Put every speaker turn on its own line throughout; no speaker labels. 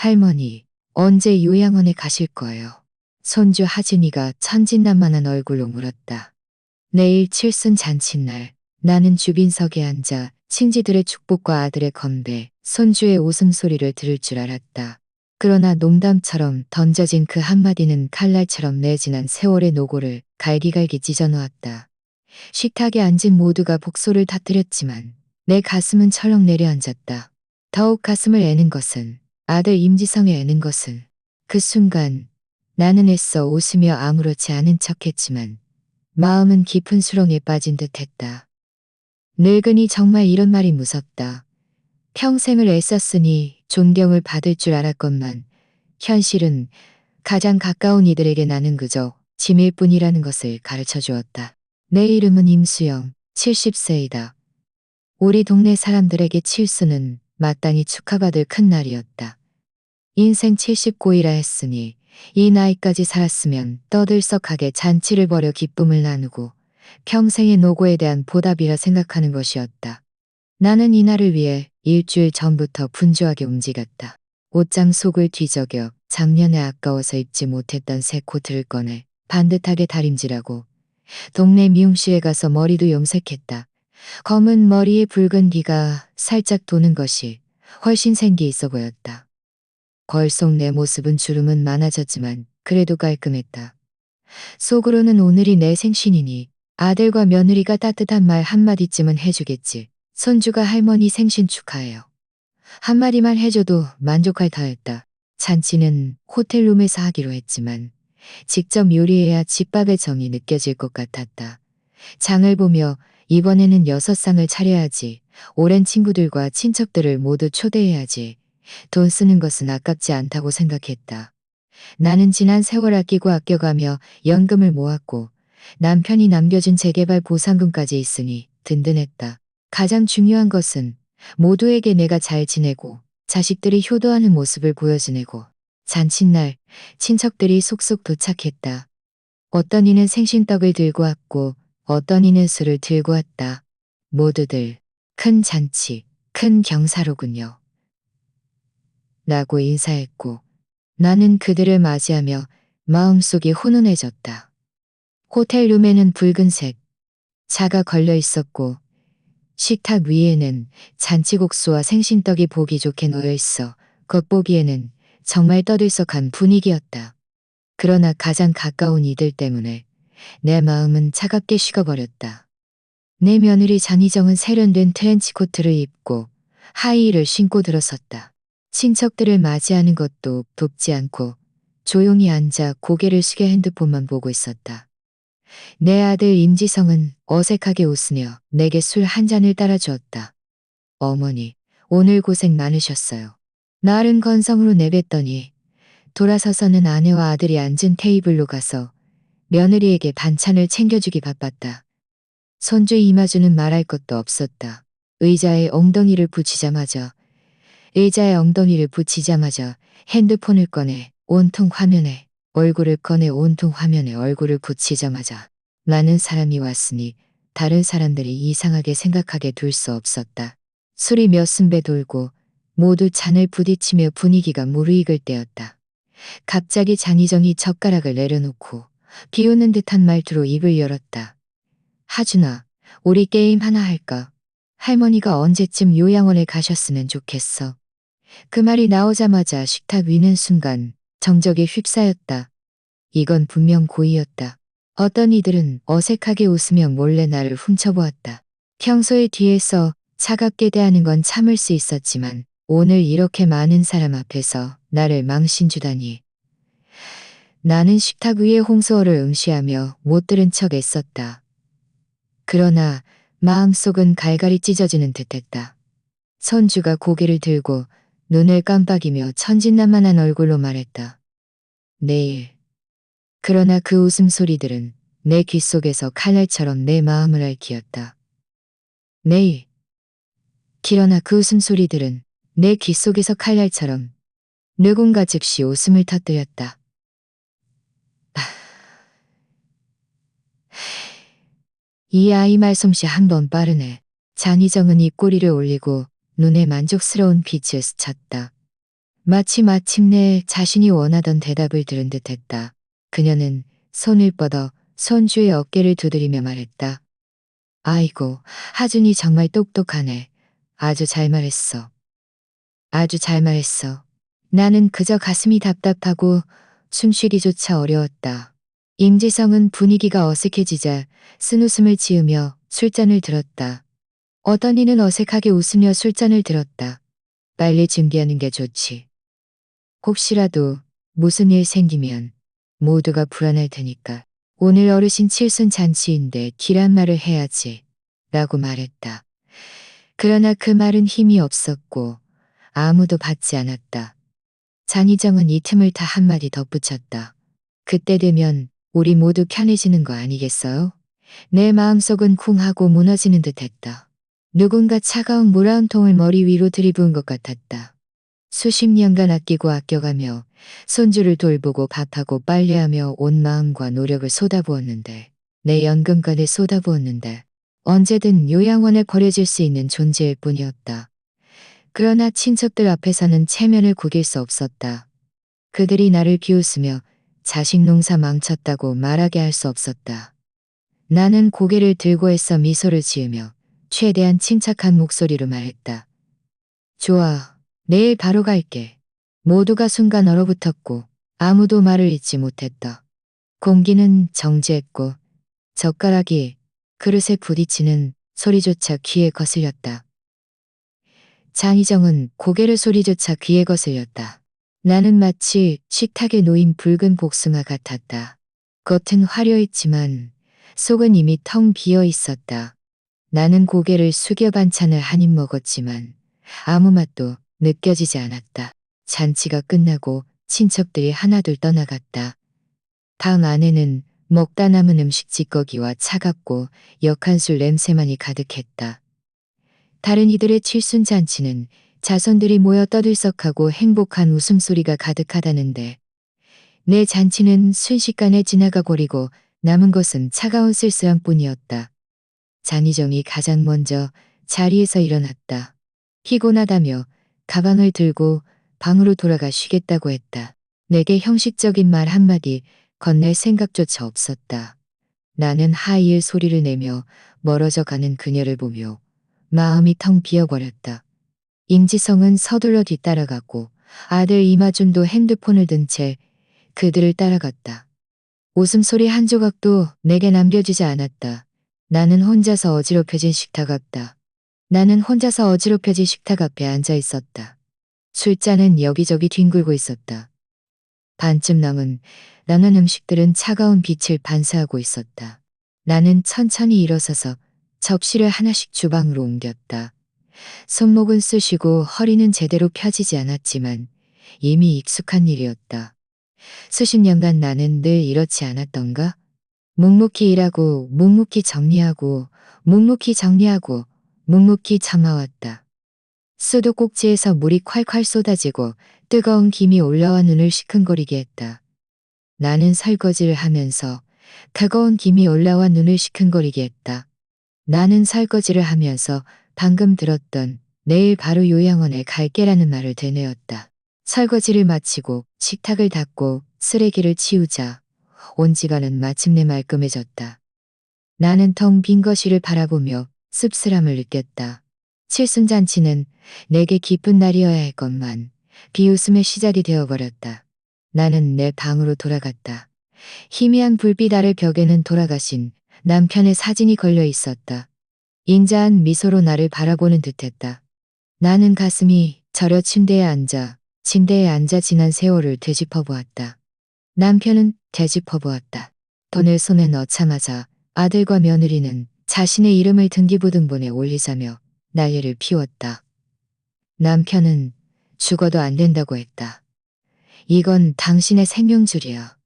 할머니, 언제 요양원에 가실 거예요? 손주 하진이가 천진난만한 얼굴로 물었다. 내일 칠순 잔칫날, 나는 주빈석에 앉아 친지들의 축복과 아들의 건배, 손주의 웃음소리를 들을 줄 알았다. 그러나 농담처럼 던져진 그 한마디는 칼날처럼 내 지난 세월의 노고를 갈기갈기 찢어놓았다. 식탁에 앉은 모두가 복소를 터뜨렸지만 내 가슴은 철렁 내려앉았다. 더욱 가슴을 애는 것은, 아들 임지성에 애는 것은, 그 순간 나는 애써 웃으며 아무렇지 않은 척했지만 마음은 깊은 수렁에 빠진 듯했다. 늙은이 정말 이런 말이 무섭다. 평생을 애썼으니 존경을 받을 줄 알았건만 현실은 가장 가까운 이들에게 나는 그저 짐일 뿐이라는 것을 가르쳐 주었다. 내 이름은 임수영, 70세이다. 우리 동네 사람들에게 칠수는 마땅히 축하받을 큰 날이었다. 인생 79이라 했으니 이 나이까지 살았으면 떠들썩하게 잔치를 벌여 기쁨을 나누고 평생의 노고에 대한 보답이라 생각하는 것이었다. 나는 이날을 위해 일주일 전부터 분주하게 움직였다. 옷장 속을 뒤적여 작년에 아까워서 입지 못했던 새 코트를 꺼내 반듯하게 다림질하고 동네 미용실에 가서 머리도 염색했다. 검은 머리에 붉은 기가 살짝 도는 것이 훨씬 생기 있어 보였다. 거울 속 내 모습은 주름은 많아졌지만 그래도 깔끔했다. 속으로는 오늘이 내 생신이니 아들과 며느리가 따뜻한 말 한마디쯤은 해주겠지. 손주가 할머니 생신 축하해요. 한마디만 해줘도 만족할 터였다. 잔치는 호텔룸에서 하기로 했지만 직접 요리해야 집밥의 정이 느껴질 것 같았다. 장을 보며 이번에는 6상을 차려야지. 오랜 친구들과 친척들을 모두 초대해야지. 돈 쓰는 것은 아깝지 않다고 생각했다. 나는 지난 세월 아끼고 아껴가며 연금을 모았고 남편이 남겨준 재개발 보상금까지 있으니 든든했다. 가장 중요한 것은 모두에게 내가 잘 지내고 자식들이 효도하는 모습을 보여주내고 잔칫날 친척들이 속속 도착했다. 어떤 이는 생신떡을 들고 왔고 어떤 이는 술을 들고 왔다. 모두들 큰 잔치, 큰 경사로군요. 라고 인사했고 나는 그들을 맞이하며 마음속이 훈훈해졌다. 호텔룸에는 붉은색 차가 걸려 있었고 식탁 위에는 잔치국수와 생신떡이 보기 좋게 놓여 있어 겉보기에는 정말 떠들썩한 분위기였다. 그러나 가장 가까운 이들 때문에 내 마음은 차갑게 식어버렸다. 내 며느리 장희정은 세련된 트렌치코트를 입고 하이힐을 신고 들어섰다. 친척들을 맞이하는 것도 돕지 않고 조용히 앉아 고개를 숙여 핸드폰만 보고 있었다. 내 아들 임지성은 어색하게 웃으며 내게 술 한 잔을 따라주었다. 어머니, 오늘 고생 많으셨어요. 나른 건성으로 내뱉더니 돌아서서는 아내와 아들이 앉은 테이블로 가서 며느리에게 반찬을 챙겨주기 바빴다. 손주 이마주는 말할 것도 없었다. 의자에 엉덩이를 붙이자마자 핸드폰을 꺼내 온통 화면에 얼굴을 꺼내 온통 화면에 얼굴을 붙이자마자 많은 사람이 왔으니 다른 사람들이 이상하게 생각하게 둘 수 없었다. 술이 몇 순배 돌고 모두 잔을 부딪히며 분위기가 무르익을 때였다. 갑자기 장희정이 젓가락을 내려놓고 비웃는 듯한 말투로 입을 열었다. 하준아, 우리 게임 하나 할까? 할머니가 언제쯤 요양원에 가셨으면 좋겠어. 그 말이 나오자마자 식탁 위는 순간 정적에 휩싸였다. 이건 분명 고의였다. 어떤 이들은 어색하게 웃으며 몰래 나를 훔쳐보았다. 평소에 뒤에서 차갑게 대하는 건 참을 수 있었지만 오늘 이렇게 많은 사람 앞에서 나를 망신주다니. 나는 식탁 위의 홍수어를 응시하며 못 들은 척 애썼다. 그러나 마음속은 갈갈이 찢어지는 듯했다. 손주가 고개를 들고 눈을 깜빡이며 천진난만한 얼굴로 말했다. 내일. 그러나 그 웃음소리들은 내 귓속에서 칼날처럼 내 마음을 핥히었다. 내일. 그러나 그 웃음소리들은 내 귓속에서 칼날처럼 누군가 즉시 웃음을 터뜨렸다. 이 아이 말솜씨 한번 빠르네. 장희정은 입꼬리를 올리고 눈에 만족스러운 빛을 스쳤다. 마치 마침내 자신이 원하던 대답을 들은 듯했다. 그녀는 손을 뻗어 손주의 어깨를 두드리며 말했다. 아이고, 하준이 정말 똑똑하네. 아주 잘 말했어. 아주 잘 말했어. 나는 그저 가슴이 답답하고 숨쉬기조차 어려웠다. 임지성은 분위기가 어색해지자 쓴웃음을 지으며 술잔을 들었다. 어떤 이는 어색하게 웃으며 술잔을 들었다. 빨리 준비하는 게 좋지. 혹시라도 무슨 일 생기면 모두가 불안할 테니까. 오늘 어르신 칠순 잔치인데 길한 말을 해야지. 라고 말했다. 그러나 그 말은 힘이 없었고 아무도 받지 않았다. 장희정은 이 틈을 타 한마디 덧붙였다. 그때 되면 우리 모두 편해지는 거 아니겠어요? 내 마음속은 쿵하고 무너지는 듯했다. 누군가 차가운 물 한 통을 머리 위로 들이부은 것 같았다. 수십 년간 아끼고 아껴가며 손주를 돌보고 밥하고 빨래하며 온 마음과 노력을 쏟아부었는데, 내 연금까지 쏟아부었는데 언제든 요양원에 버려질 수 있는 존재일 뿐이었다. 그러나 친척들 앞에서는 체면을 구길 수 없었다. 그들이 나를 비웃으며 자식 농사 망쳤다고 말하게 할 수 없었다. 나는 고개를 들고 애써 미소를 지으며 최대한 침착한 목소리로 말했다. 좋아, 내일 바로 갈게. 모두가 순간 얼어붙었고 아무도 말을 잇지 못했다. 공기는 정지했고 젓가락이 그릇에 부딪히는 소리조차 귀에 거슬렸다. 장희정은 고개를 소리조차 귀에 거슬렸다. 나는 마치 식탁에 놓인 붉은 복숭아 같았다. 겉은 화려했지만 속은 이미 텅 비어 있었다. 나는 고개를 숙여 반찬을 한 입 먹었지만 아무 맛도 느껴지지 않았다. 잔치가 끝나고 친척들이 하나둘 떠나갔다. 방 안에는 먹다 남은 음식 찌꺼기와 차갑고 역한 술 냄새만이 가득했다. 다른 이들의 칠순 잔치는 자손들이 모여 떠들썩하고 행복한 웃음소리가 가득하다는데 내 잔치는 순식간에 지나가 버리고 남은 것은 차가운 쓸쓸함뿐이었다. 장희정이 가장 먼저 자리에서 일어났다. 피곤하다며 가방을 들고 방으로 돌아가 쉬겠다고 했다. 내게 형식적인 말 한마디 건넬 생각조차 없었다. 나는 하이힐 소리를 내며 멀어져 가는 그녀를 보며 마음이 텅 비어버렸다. 임지성은 서둘러 뒤따라갔고 아들 이마준도 핸드폰을 든 채 그들을 따라갔다. 웃음소리 한 조각도 내게 남겨지지 않았다. 나는 혼자서 어지럽혀진 식탁 앞다. 나는 혼자서 어지럽혀진 식탁 앞에 앉아 있었다. 술잔은 여기저기 뒹굴고 있었다. 반쯤 남은 음식들은 차가운 빛을 반사하고 있었다. 나는 천천히 일어서서 접시를 하나씩 주방으로 옮겼다. 손목은 쑤시고 허리는 제대로 펴지지 않았지만 이미 익숙한 일이었다. 수십 년간 나는 늘 이렇지 않았던가? 묵묵히 일하고 묵묵히 정리하고 묵묵히 정리하고 묵묵히 참아왔다. 수도꼭지에서 물이 콸콸 쏟아지고 뜨거운 김이 올라와 눈을 시큰거리게 했다. 나는 설거지를 하면서 뜨거운 김이 올라와 눈을 시큰거리게 했다. 나는 설거지를 하면서 방금 들었던 내일 바로 요양원에 갈게라는 말을 되뇌었다. 설거지를 마치고 식탁을 닦고 쓰레기를 치우자 온 집안은 마침내 말끔해졌다. 나는 텅 빈 거실을 바라보며 씁쓸함을 느꼈다. 칠순잔치는 내게 기쁜 날이어야 할 것만 비웃음의 시작이 되어버렸다. 나는 내 방으로 돌아갔다. 희미한 불빛 아래 벽에는 돌아가신 남편의 사진이 걸려 있었다. 인자한 미소로 나를 바라보는 듯했다. 나는 가슴이 저려 침대에 앉아 지난 세월을 되짚어 보았다. 남편은 되짚어 보았다. 돈을 손에 넣자마자 아들과 며느리는 자신의 이름을 등기부등본에 올리자며 난리를 피웠다. 남편은 죽어도 안 된다고 했다. 이건 당신의 생명줄이야.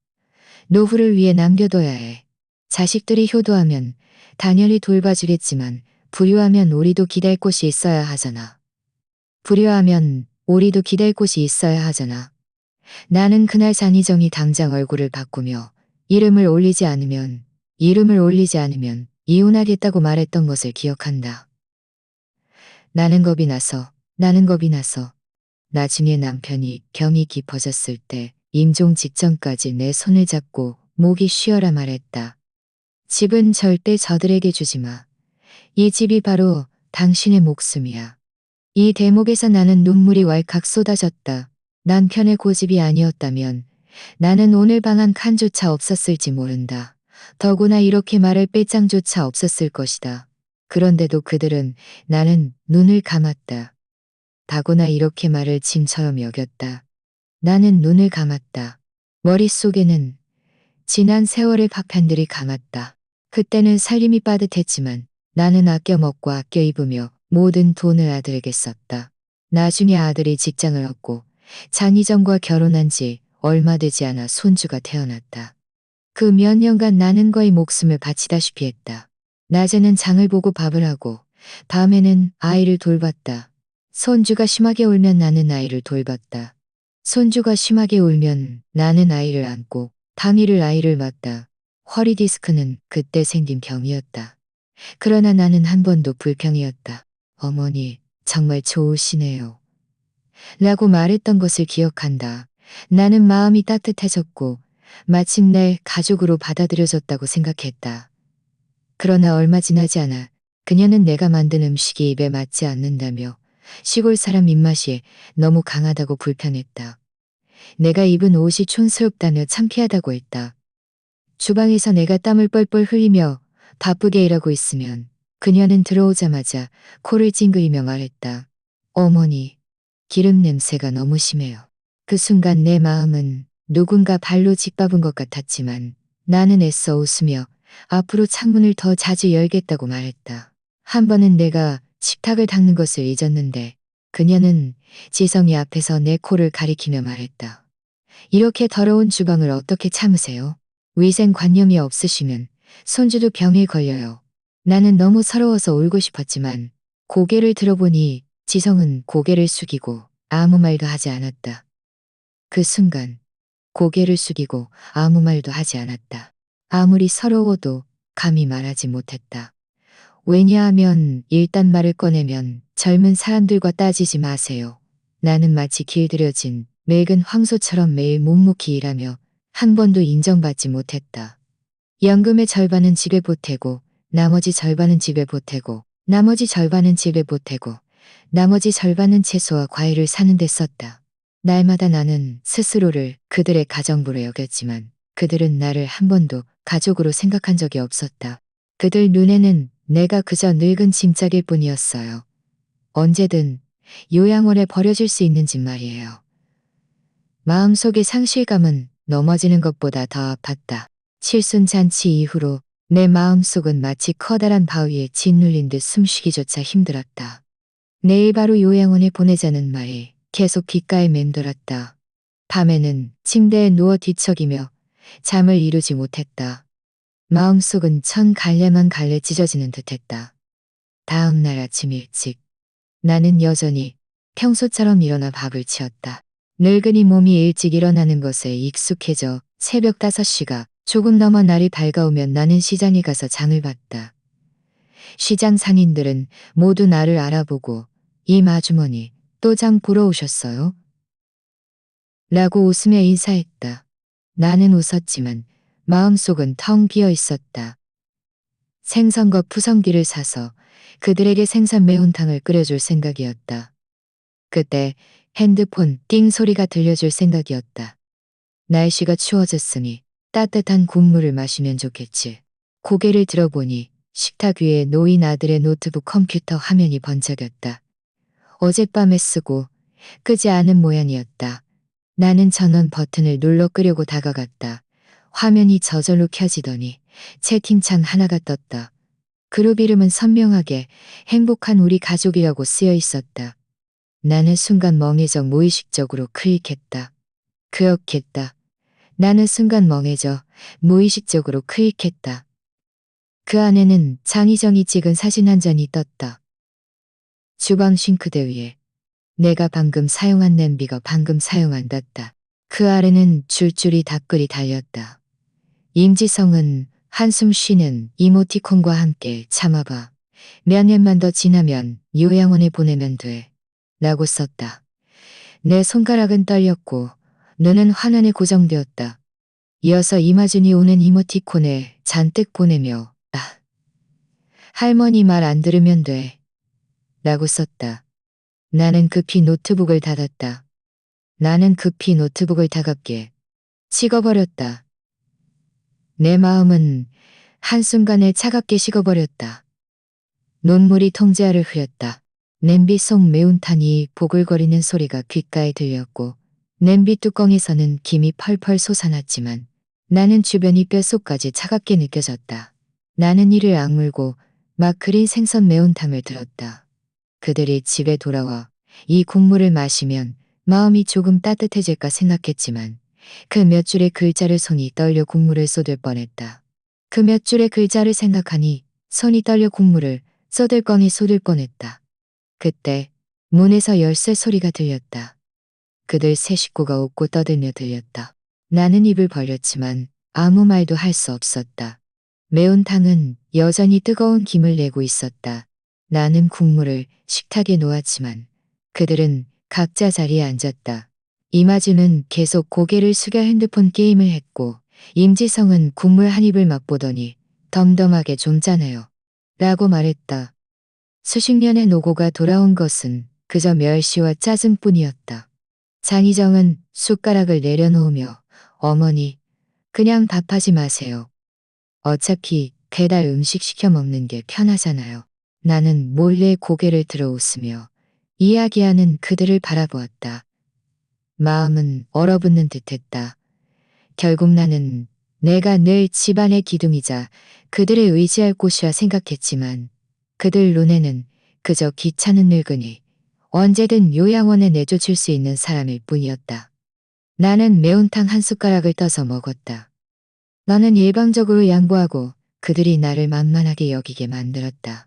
노후를 위해 남겨둬야 해. 자식들이 효도하면 당연히 돌봐주겠지만 불효하면 우리도 기댈 곳이 있어야 하잖아. 불효하면 우리도 기댈 곳이 있어야 하잖아. 나는 그날 장희정이 당장 얼굴을 바꾸며 이름을 올리지 않으면 이혼하겠다고 말했던 것을 기억한다. 나는 겁이 나서 나중에 남편이 병이 깊어졌을 때 임종 직전까지 내 손을 잡고 목이 쉬어라 말했다. 집은 절대 저들에게 주지 마. 이 집이 바로 당신의 목숨이야. 이 대목에서 나는 눈물이 왈칵 쏟아졌다. 남편의 고집이 아니었다면 나는 오늘 방 한 칸조차 없었을지 모른다. 더구나 이렇게 말할 빼장조차 없었을 것이다. 그런데도 그들은 나는 눈을 감았다. 다고나 이렇게 말을 짐처럼 여겼다. 나는 눈을 감았다. 머릿속에는 지난 세월의 파편들이 감았다. 그때는 살림이 빠듯했지만 나는 아껴 먹고 아껴 입으며 모든 돈을 아들에게 썼다. 나중에 아들이 직장을 얻고 장희정과 결혼한 지 얼마 되지 않아 손주가 태어났다. 그 몇 년간 나는 거의 목숨을 바치다시피 했다. 낮에는 장을 보고 밥을 하고 밤에는 아이를 돌봤다. 손주가 심하게 울면 나는 아이를 돌봤다. 손주가 심하게 울면 나는 아이를 안고 당일을 아이를 맞다. 허리 디스크는 그때 생긴 병이었다. 그러나 나는 한 번도 불평이었다. 어머니, 정말 좋으시네요. 라고 말했던 것을 기억한다. 나는 마음이 따뜻해졌고 마침내 가족으로 받아들여졌다고 생각했다. 그러나 얼마 지나지 않아 그녀는 내가 만든 음식이 입에 맞지 않는다며 시골 사람 입맛이 너무 강하다고 불평했다. 내가 입은 옷이 촌스럽다며 창피하다고 했다. 주방에서 내가 땀을 뻘뻘 흘리며 바쁘게 일하고 있으면 그녀는 들어오자마자 코를 찡그리며 말했다. 어머니, 기름 냄새가 너무 심해요. 그 순간 내 마음은 누군가 발로 짓밟은 것 같았지만 나는 애써 웃으며 앞으로 창문을 더 자주 열겠다고 말했다. 한 번은 내가 식탁을 닦는 것을 잊었는데 그녀는 지성이 앞에서 내 코를 가리키며 말했다. 이렇게 더러운 주방을 어떻게 참으세요? 위생관념이 없으시면 손주도 병에 걸려요. 나는 너무 서러워서 울고 싶었지만 고개를 들어보니 지성은 고개를 숙이고 아무 말도 하지 않았다. 그 순간 고개를 숙이고 아무 말도 하지 않았다. 아무리 서러워도 감히 말하지 못했다. 왜냐하면 일단 말을 꺼내면 젊은 사람들과 따지지 마세요. 나는 마치 길들여진 늙은 황소처럼 매일 묵묵히 일하며 한 번도 인정받지 못했다. 연금의 절반은 집에 보태고 나머지 절반은 집에 보태고 나머지 절반은 집에 보태고 나머지 절반은 채소와 과일을 사는 데 썼다. 날마다 나는 스스로를 그들의 가정부로 여겼지만 그들은 나를 한 번도 가족으로 생각한 적이 없었다. 그들 눈에는 내가 그저 늙은 짐짝일 뿐이었어요. 언제든 요양원에 버려질 수 있는 집 말이에요. 마음속의 상실감은 넘어지는 것보다 더 아팠다. 칠순잔치 이후로 내 마음속은 마치 커다란 바위에 짓눌린 듯 숨쉬기조차 힘들었다. 내일 바로 요양원에 보내자는 말이 계속 귓가에 맴돌았다. 밤에는 침대에 누워 뒤척이며 잠을 이루지 못했다. 마음속은 천 갈래만 갈래 찢어지는 듯했다. 다음 날 아침 일찍 나는 여전히 평소처럼 일어나 밥을 치웠다. 늙은이 몸이 일찍 일어나는 것에 익숙해져 새벽 5시가 조금 넘어 날이 밝아오면 나는 시장에 가서 장을 봤다. 시장 상인들은 모두 나를 알아보고 이 아주머니 또 장 보러 오셨어요? 라고 웃으며 인사했다. 나는 웃었지만 마음속은 텅 비어 있었다. 생선과 푸성귀를 사서 그들에게 생선 매운탕을 끓여줄 생각이었다. 그때 핸드폰 띵 소리가 들려줄 생각이었다. 날씨가 추워졌으니 따뜻한 국물을 마시면 좋겠지. 고개를 들어보니 식탁 위에 놓인 아들의 노트북 컴퓨터 화면이 번쩍였다. 어젯밤에 쓰고 끄지 않은 모양이었다. 나는 전원 버튼을 눌러 끄려고 다가갔다. 화면이 저절로 켜지더니 채팅창 하나가 떴다. 그룹 이름은 선명하게 행복한 우리 가족이라고 쓰여 있었다. 나는 순간 멍해져 무의식적으로 클릭했다. 그렇겠다. 나는 순간 멍해져 무의식적으로 클릭했다. 그 안에는 장희정이 찍은 사진 한 장이 떴다. 주방 싱크대 위에 내가 방금 사용한 냄비가 방금 사용한다다. 그 아래는 줄줄이 답글이 달렸다. 임지성은 한숨 쉬는 이모티콘과 함께 참아봐. 몇 년만 더 지나면 요양원에 보내면 돼. 라고 썼다. 내 손가락은 떨렸고 눈은 화면에 고정되었다. 이어서 이마준이 오는 이모티콘을 잔뜩 보내며 할머니 말 안 들으면 돼 라고 썼다. 나는 급히 노트북을 닫았다. 나는 급히 노트북을 다갑게 식어버렸다. 내 마음은 한순간에 차갑게 식어버렸다. 눈물이 통제하를 흐렸다. 냄비 속 매운탕이 보글거리는 소리가 귓가에 들렸고 냄비 뚜껑에서는 김이 펄펄 솟아났지만 나는 주변이 뼛속까지 차갑게 느껴졌다. 나는 이를 악물고 막 끓인 생선 매운탕을 들었다. 그들이 집에 돌아와 이 국물을 마시면 마음이 조금 따뜻해질까 생각했지만 그 몇 줄의 글자를 손이 떨려 국물을 쏟을 뻔했다. 그 몇 줄의 글자를 생각하니 손이 떨려 국물을 쏟을 뻔히 쏟을 뻔했다. 그때 문에서 열쇠 소리가 들렸다. 그들 세 식구가 웃고 떠들며 들렸다. 나는 입을 벌렸지만 아무 말도 할 수 없었다. 매운탕은 여전히 뜨거운 김을 내고 있었다. 나는 국물을 식탁에 놓았지만 그들은 각자 자리에 앉았다. 이마주는 계속 고개를 숙여 핸드폰 게임을 했고 임지성은 국물 한 입을 맛보더니 덤덤하게 좀 짜네요 라고 말했다. 수십 년의 노고가 돌아온 것은 그저 멸시와 짜증뿐이었다. 장희정은 숟가락을 내려놓으며 어머니 그냥 밥하지 마세요. 어차피 배달 음식 시켜 먹는 게 편하잖아요. 나는 몰래 고개를 들어 웃으며 이야기하는 그들을 바라보았다. 마음은 얼어붙는 듯했다. 결국 나는 내가 늘 집안의 기둥이자 그들을 의지할 곳이라 생각했지만 그들 눈에는 그저 귀찮은 늙은이, 언제든 요양원에 내쫓을 수 있는 사람일 뿐이었다. 나는 매운탕 한 숟가락을 떠서 먹었다. 나는 일방적으로 양보하고 그들이 나를 만만하게 여기게 만들었다.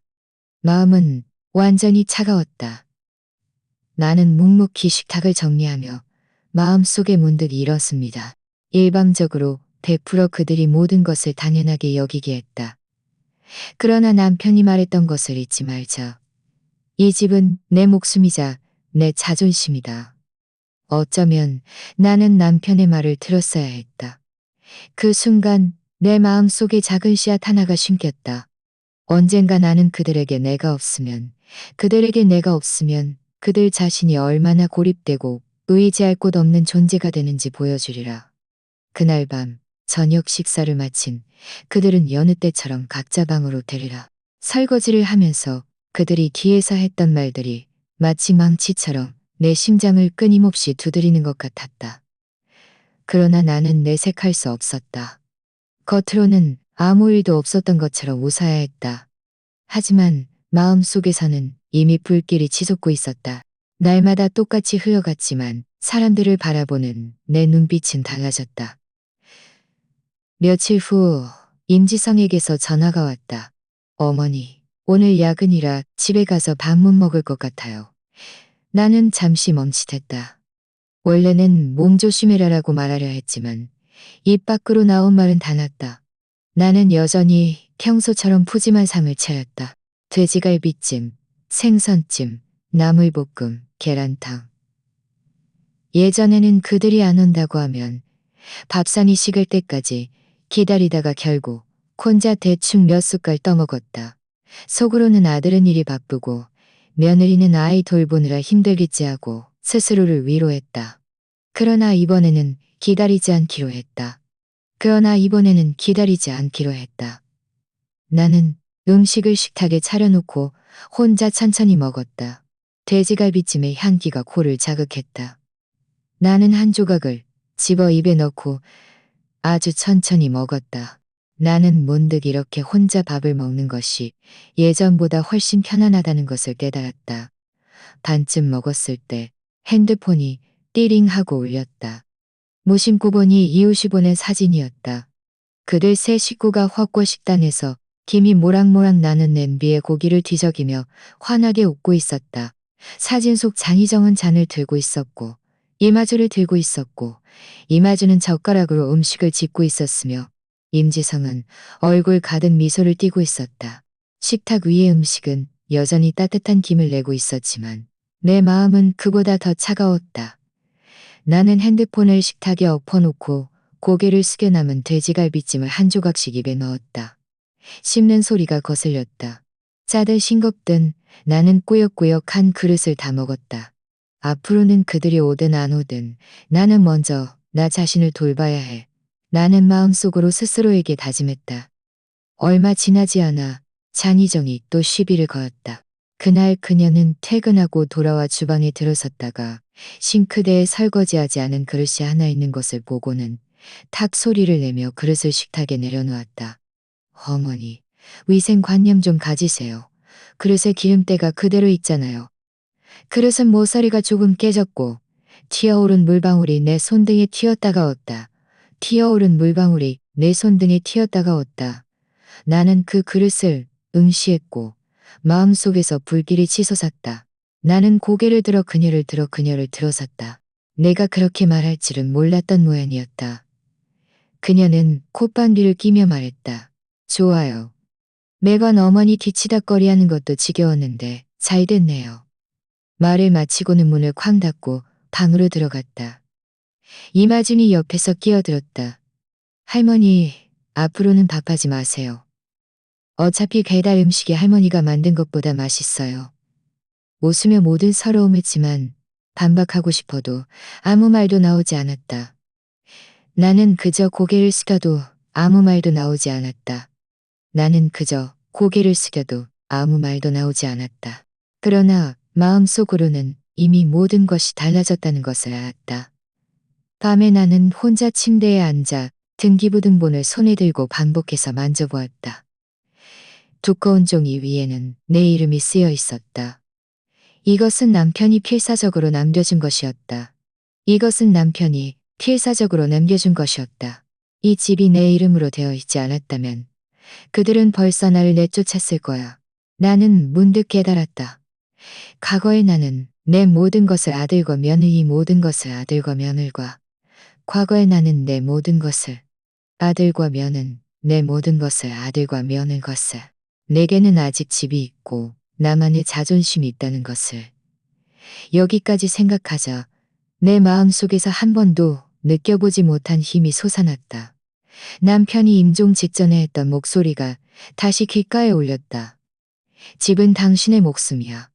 마음은 완전히 차가웠다. 나는 묵묵히 식탁을 정리하며 마음속에 문득 일었습니다. 일방적으로 베풀어 그들이 모든 것을 당연하게 여기게 했다. 그러나 남편이 말했던 것을 잊지 말자. 이 집은 내 목숨이자 내 자존심이다. 어쩌면 나는 남편의 말을 들었어야 했다. 그 순간 내 마음속에 작은 씨앗 하나가 심겼다. 언젠가 나는 그들에게 내가 없으면, 그들에게 내가 없으면 그들 자신이 얼마나 고립되고 의지할 곳 없는 존재가 되는지 보여주리라. 그날 밤 저녁 식사를 마친 그들은 여느 때처럼 각자 방으로 데리라. 설거지를 하면서 그들이 뒤에서 했던 말들이 마치 망치처럼 내 심장을 끊임없이 두드리는 것 같았다. 그러나 나는 내색할 수 없었다. 겉으로는 아무 일도 없었던 것처럼 웃어야 했다. 하지만 마음속에서는 이미 불길이 치솟고 있었다. 날마다 똑같이 흘러갔지만 사람들을 바라보는 내 눈빛은 달라졌다. 며칠 후 임지성에게서 전화가 왔다. 어머니, 오늘 야근이라 집에 가서 밥 못 먹을 것 같아요. 나는 잠시 멈칫했다. 원래는 몸 조심해라라고 말하려 했지만 입 밖으로 나온 말은 닿았다. 나는 여전히 평소처럼 푸짐한 상을 차렸다. 돼지갈비찜, 생선찜, 나물볶음, 계란탕. 예전에는 그들이 안 온다고 하면 밥상이 식을 때까지 기다리다가 결국 혼자 대충 몇 숟갈 떠먹었다. 속으로는 아들은 일이 바쁘고 며느리는 아이 돌보느라 힘들겠지 하고 스스로를 위로했다. 그러나 이번에는 기다리지 않기로 했다. 나는 음식을 식탁에 차려놓고 혼자 천천히 먹었다. 돼지갈비찜의 향기가 코를 자극했다. 나는 한 조각을 집어 입에 넣고 아주 천천히 먹었다. 나는 문득 이렇게 혼자 밥을 먹는 것이 예전보다 훨씬 편안하다는 것을 깨달았다. 반쯤 먹었을 때 핸드폰이 띠링하고 울렸다. 무심코 보니 이웃이 보낸 사진이었다. 그들 세 식구가 헛골 식당에서 김이 모락모락 나는 냄비에 고기를 뒤적이며 환하게 웃고 있었다. 사진 속 장희정은 잔을 들고 있었고 이마주를 들고 있었고 이마주는 젓가락으로 음식을 짓고 있었으며 임지성은 얼굴 가득 미소를 띠고 있었다. 식탁 위의 음식은 여전히 따뜻한 김을 내고 있었지만 내 마음은 그보다 더 차가웠다. 나는 핸드폰을 식탁에 엎어놓고 고개를 숙여 남은 돼지갈비찜을 한 조각씩 입에 넣었다. 씹는 소리가 거슬렸다. 짜든 싱겁든 나는 꾸역꾸역 한 그릇을 다 먹었다. 앞으로는 그들이 오든 안 오든 나는 먼저 나 자신을 돌봐야 해. 나는 마음속으로 스스로에게 다짐했다. 얼마 지나지 않아 장희정이 또 시비를 거었다. 그날 그녀는 퇴근하고 돌아와 주방에 들어섰다가 싱크대에 설거지하지 않은 그릇이 하나 있는 것을 보고는 탁 소리를 내며 그릇을 식탁에 내려놓았다. 어머니, 위생관념 좀 가지세요. 그릇에 기름때가 그대로 있잖아요. 그릇은 모서리가 조금 깨졌고 튀어오른 물방울이 내 손등에 튀었다가 왔다. 튀어오른 물방울이 내 손등에 튀었다가 왔다. 나는 그 그릇을 응시했고 마음속에서 불길이 치솟았다. 나는 고개를 들어 그녀를 들어섰다. 내가 그렇게 말할 줄은 몰랐던 모양이었다. 그녀는 콧방귀를 끼며 말했다. 좋아요. 매번 어머니 뒤치다꺼리하는 것도 지겨웠는데 잘 됐네요. 말을 마치고는 문을 쾅 닫고 방으로 들어갔다. 이마준이 옆에서 끼어들었다. 할머니, 앞으로는 밥하지 마세요. 어차피 배달 음식이 할머니가 만든 것보다 맛있어요. 웃으며 모든 서러움했지만 반박하고 싶어도 아무 말도 나오지 않았다. 나는 그저 고개를 숙여도 아무 말도 나오지 않았다. 나는 그저 고개를 숙여도 아무 말도 나오지 않았다. 그러나 마음속으로는 이미 모든 것이 달라졌다는 것을 알았다. 밤에 나는 혼자 침대에 앉아 등기부등본을 손에 들고 반복해서 만져보았다. 두꺼운 종이 위에는 내 이름이 쓰여 있었다. 이것은 남편이 필사적으로 남겨준 것이었다. 이것은 남편이 필사적으로 남겨준 것이었다. 이 집이 내 이름으로 되어 있지 않았다면 그들은 벌써 나를 내쫓았을 거야. 나는 문득 깨달았다. 과거의 나는 내 모든 것을 아들과 며느리 모든 것을 아들과 며느리과 과거의 나는 내 모든 것을 아들과 며는 내 모든 것을 아들과 며느 것을 내게는 아직 집이 있고 나만의 자존심이 있다는 것을 여기까지 생각하자 내 마음속에서 한 번도 느껴보지 못한 힘이 솟아났다. 남편이 임종 직전에 했던 목소리가 다시 귓가에 울렸다. 집은 당신의 목숨이야.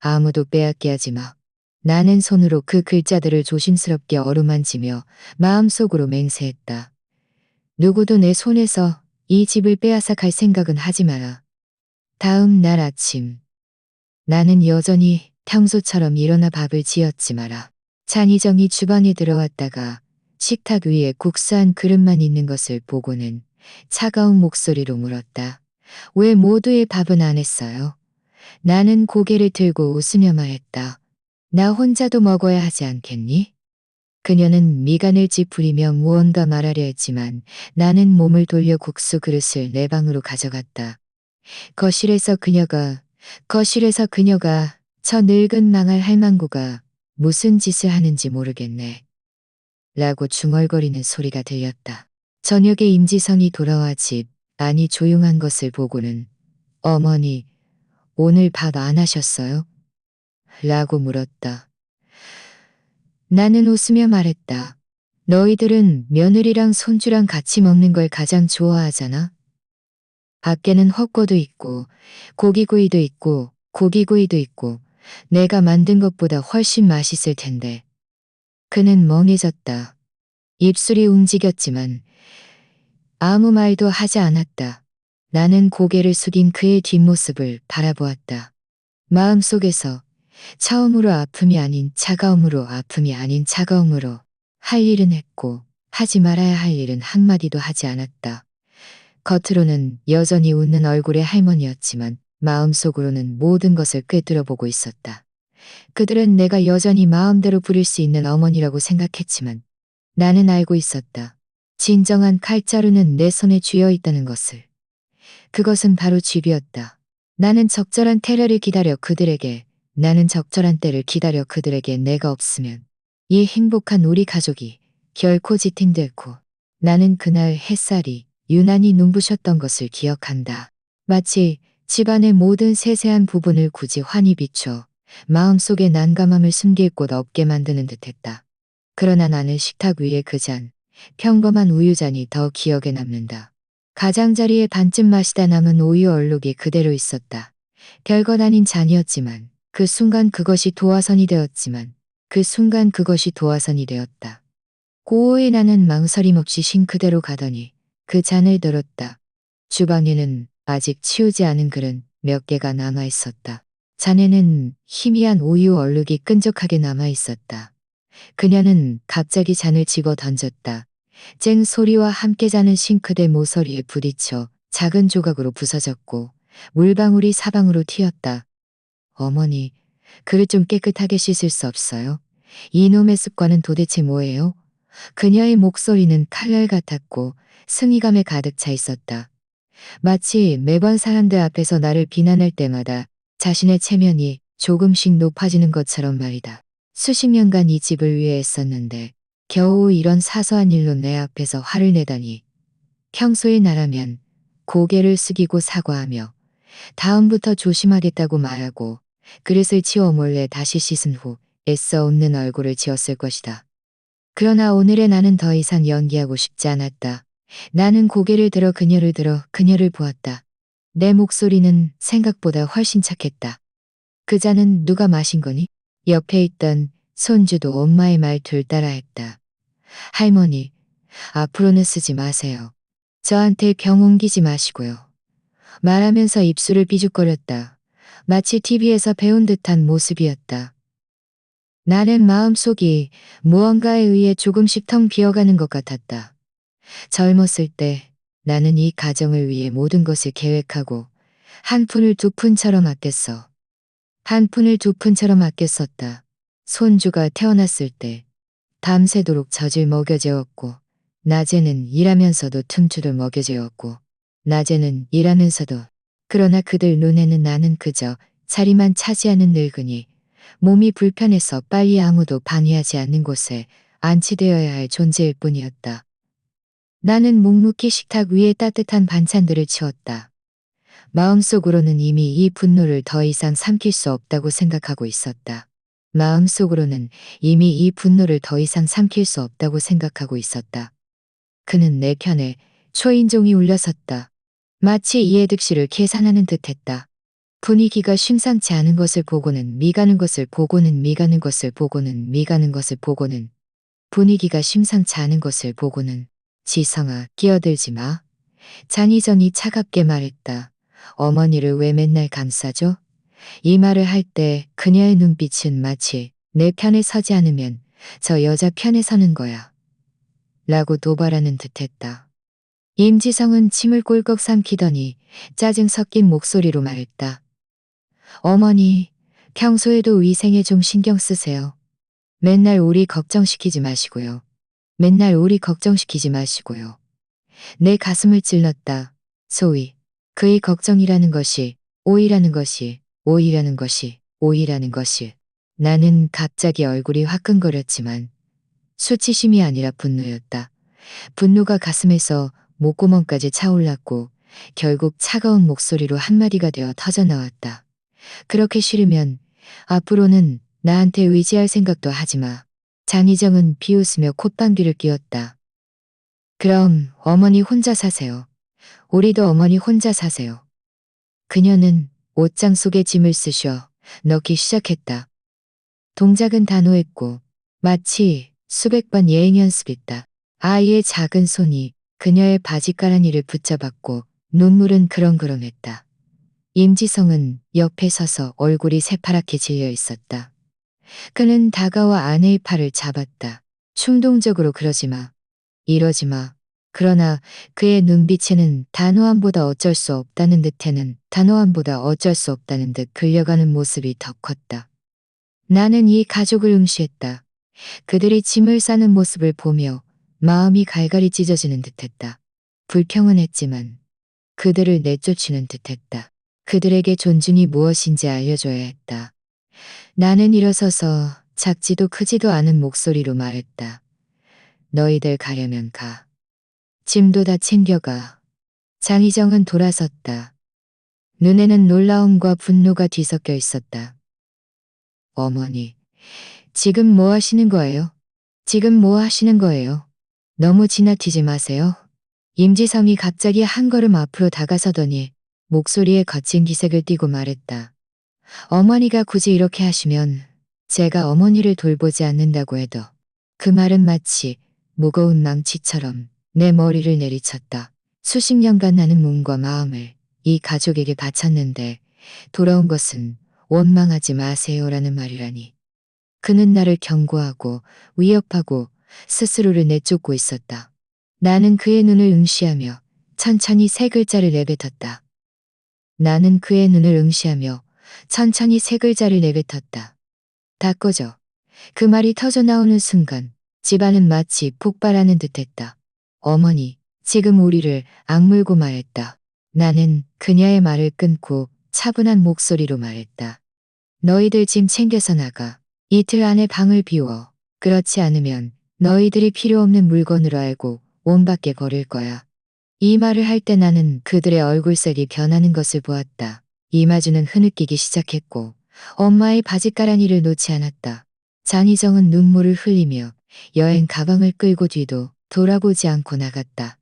아무도 빼앗게 하지 마. 나는 손으로 그 글자들을 조심스럽게 어루만지며 마음속으로 맹세했다. 누구도 내 손에서 이 집을 빼앗아 갈 생각은 하지 마라. 다음 날 아침 나는 여전히 평소처럼 일어나 밥을 지었지 마라. 장희정이 주방에 들어왔다가 식탁 위에 국수 한 그릇만 있는 것을 보고는 차가운 목소리로 물었다. 왜 모두의 밥은 안 했어요? 나는 고개를 들고 웃으며 말했다. 나 혼자도 먹어야 하지 않겠니? 그녀는 미간을 찌푸리며 무언가 말하려 했지만 나는 몸을 돌려 국수 그릇을 내 방으로 가져갔다. 거실에서 그녀가 저 늙은 망할 할망구가 무슨 짓을 하는지 모르겠네. 라고 중얼거리는 소리가 들렸다. 저녁에 임지성이 돌아와 집 안이 조용한 것을 보고는 어머니, 오늘 밥 안 하셨어요? 라고 물었다. 나는 웃으며 말했다. 너희들은 며느리랑 손주랑 같이 먹는 걸 가장 좋아하잖아. 밖에는 헛고도 있고 고기구이도 있고 고기구이도 있고 내가 만든 것보다 훨씬 맛있을 텐데. 그는 멍해졌다. 입술이 움직였지만 아무 말도 하지 않았다. 나는 고개를 숙인 그의 뒷모습을 바라보았다. 마음속에서 처음으로 아픔이 아닌 차가움으로 할 일은 했고 하지 말아야 할 일은 한마디도 하지 않았다. 겉으로는 여전히 웃는 얼굴의 할머니였지만 마음속으로는 모든 것을 꿰뚫어보고 있었다. 그들은 내가 여전히 마음대로 부릴 수 있는 어머니라고 생각했지만 나는 알고 있었다. 진정한 칼자루는 내 손에 쥐어 있다는 것을. 그것은 바로 집이었다. 나는 적절한 때를 기다려 그들에게 내가 없으면 이 행복한 우리 가족이 결코 지탱될고 나는 그날 햇살이 유난히 눈부셨던 것을 기억한다. 마치 집안의 모든 세세한 부분을 굳이 환히 비춰 마음속의 난감함을 숨길 곳 없게 만드는 듯했다. 그러나 나는 식탁 위에 그 잔, 평범한 우유잔이 더 기억에 남는다. 가장자리에 반쯤 마시다 남은 우유 얼룩이 그대로 있었다. 별것 아닌 잔이었지만 그 순간 그것이 도화선이 되었지만 그 순간 그것이 도화선이 되었다. 고호의 나는 망설임 없이 싱크대로 가더니 그 잔을 들었다. 주방에는 아직 치우지 않은 그릇 몇 개가 남아 있었다. 잔에는 희미한 우유 얼룩이 끈적하게 남아 있었다. 그녀는 갑자기 잔을 집어 던졌다. 쨍 소리와 함께 잔은 싱크대 모서리에 부딪혀 작은 조각으로 부서졌고 물방울이 사방으로 튀었다. 어머니, 그릇 좀 깨끗하게 씻을 수 없어요? 이놈의 습관은 도대체 뭐예요? 그녀의 목소리는 칼날 같았고 승리감에 가득 차 있었다. 마치 매번 사람들 앞에서 나를 비난할 때마다 자신의 체면이 조금씩 높아지는 것처럼 말이다. 수십 년간 이 집을 위해 애썼는데 겨우 이런 사소한 일로 내 앞에서 화를 내다니. 평소에 나라면 고개를 숙이고 사과하며 다음부터 조심하겠다고 말하고 그릇을 치워 몰래 다시 씻은 후 애써 웃는 얼굴을 지었을 것이다. 그러나 오늘의 나는 더 이상 연기하고 싶지 않았다. 나는 고개를 들어 그녀를 보았다. 내 목소리는 생각보다 훨씬 착했다. 그 잔은 누가 마신 거니? 옆에 있던 손주도 엄마의 말투를 따라했다. 할머니, 앞으로는 쓰지 마세요. 저한테 병 옮기지 마시고요. 말하면서 입술을 삐죽거렸다. 마치 TV에서 배운 듯한 모습이었다. 나는 마음속이 무언가에 의해 조금씩 텅 비어가는 것 같았다. 젊었을 때 나는 이 가정을 위해 모든 것을 계획하고 한 푼을 두 푼처럼 아꼈어. 한 푼을 두 푼처럼 아꼈었다. 손주가 태어났을 때 밤새도록 젖을 먹여재웠고 낮에는 일하면서도 틈투를 먹여재웠고 낮에는 일하면서도. 그러나 그들 눈에는 나는 그저 자리만 차지하는 늙은이, 몸이 불편해서 빨리 아무도 방해하지 않는 곳에 안치되어야 할 존재일 뿐이었다. 나는 묵묵히 식탁 위에 따뜻한 반찬들을 치웠다. 마음속으로는 이미 이 분노를 더 이상 삼킬 수 없다고 생각하고 있었다. 마음속으로는 이미 이 분노를 더 이상 삼킬 수 없다고 생각하고 있었다. 그는 내 편에 초인종이 울려섰다. 마치 이해 득실을 계산하는 듯했다. 분위기가 심상치 않은 것을 보고는 미가는 것을 보고는 미가는 것을 보고는 미가는 것을 보고는 분위기가 심상치 않은 것을 보고는 지성아, 끼어들지 마. 장희정이 차갑게 말했다. 어머니를 왜 맨날 감싸죠? 이 말을 할 때 그녀의 눈빛은 마치 내 편에 서지 않으면 저 여자 편에 서는 거야. 라고 도발하는 듯했다. 임지성은 침을 꿀꺽 삼키더니 짜증 섞인 목소리로 말했다. 어머니, 평소에도 위생에 좀 신경 쓰세요. 맨날 우리 걱정시키지 마시고요. 맨날 우리 걱정시키지 마시고요. 내 가슴을 찔렀다. 소위 그의 걱정이라는 것이 오이라는 것이 오이라는 것이 오이라는 것이. 나는 갑자기 얼굴이 화끈거렸지만 수치심이 아니라 분노였다. 분노가 가슴에서 목구멍까지 차올랐고 결국 차가운 목소리로 한마디가 되어 터져나왔다. 그렇게 싫으면 앞으로는 나한테 의지할 생각도 하지 마. 장희정은 비웃으며 콧방귀를 뀌었다. 그럼 어머니 혼자 사세요. 우리도 어머니 혼자 사세요. 그녀는 옷장 속에 짐을 쑤셔 넣기 시작했다. 동작은 단호했고 마치 수백 번 예행 연습했다. 아이의 작은 손이 그녀의 바지가랑이를 붙잡았고 눈물은 그렁그렁했다. 임지성은 옆에 서서 얼굴이 새파랗게 질려 있었다. 그는 다가와 아내의 팔을 잡았다. 충동적으로 그러지 마. 이러지 마. 그러나 그의 눈빛에는 단호함보다 어쩔 수 없다는 듯해는 단호함보다 어쩔 수 없다는 듯 끌려가는 모습이 더 컸다. 나는 이 가족을 응시했다. 그들이 짐을 싸는 모습을 보며 마음이 갈갈이 찢어지는 듯했다. 불평은 했지만 그들을 내쫓는 듯했다. 그들에게 존중이 무엇인지 알려줘야 했다. 나는 일어서서 작지도 크지도 않은 목소리로 말했다. 너희들 가려면 가. 짐도 다 챙겨가. 장희정은 돌아섰다. 눈에는 놀라움과 분노가 뒤섞여 있었다. 어머니, 지금 뭐 하시는 거예요? 지금 뭐 하시는 거예요? 너무 지나치지 마세요. 임지성이 갑자기 한 걸음 앞으로 다가서더니 목소리에 거친 기색을 띠고 말했다. 어머니가 굳이 이렇게 하시면 제가 어머니를 돌보지 않는다고 해도. 그 말은 마치 무거운 망치처럼 내 머리를 내리쳤다. 수십 년간 나는 몸과 마음을 이 가족에게 바쳤는데 돌아온 것은 원망하지 마세요라는 말이라니. 그는 나를 경고하고 위협하고 스스로를 내쫓고 있었다. 나는 그의 눈을 응시하며 천천히 세 글자를 내뱉었다. 나는 그의 눈을 응시하며 천천히 세 글자를 내뱉었다. 다 꺼져. 그 말이 터져 나오는 순간 집안은 마치 폭발하는 듯했다. 어머니, 지금 우리를 악물고 말했다. 나는 그녀의 말을 끊고 차분한 목소리로 말했다. 너희들 짐 챙겨서 나가. 이틀 안에 방을 비워. 그렇지 않으면 너희들이 필요 없는 물건으로 알고 온 밖에 버릴 거야. 이 말을 할 때 나는 그들의 얼굴색이 변하는 것을 보았다. 이마주는 흐느끼기 시작했고 엄마의 바짓가랑이를 놓지 않았다. 장희정은 눈물을 흘리며 여행 가방을 끌고 뒤도 돌아보지 않고 나갔다.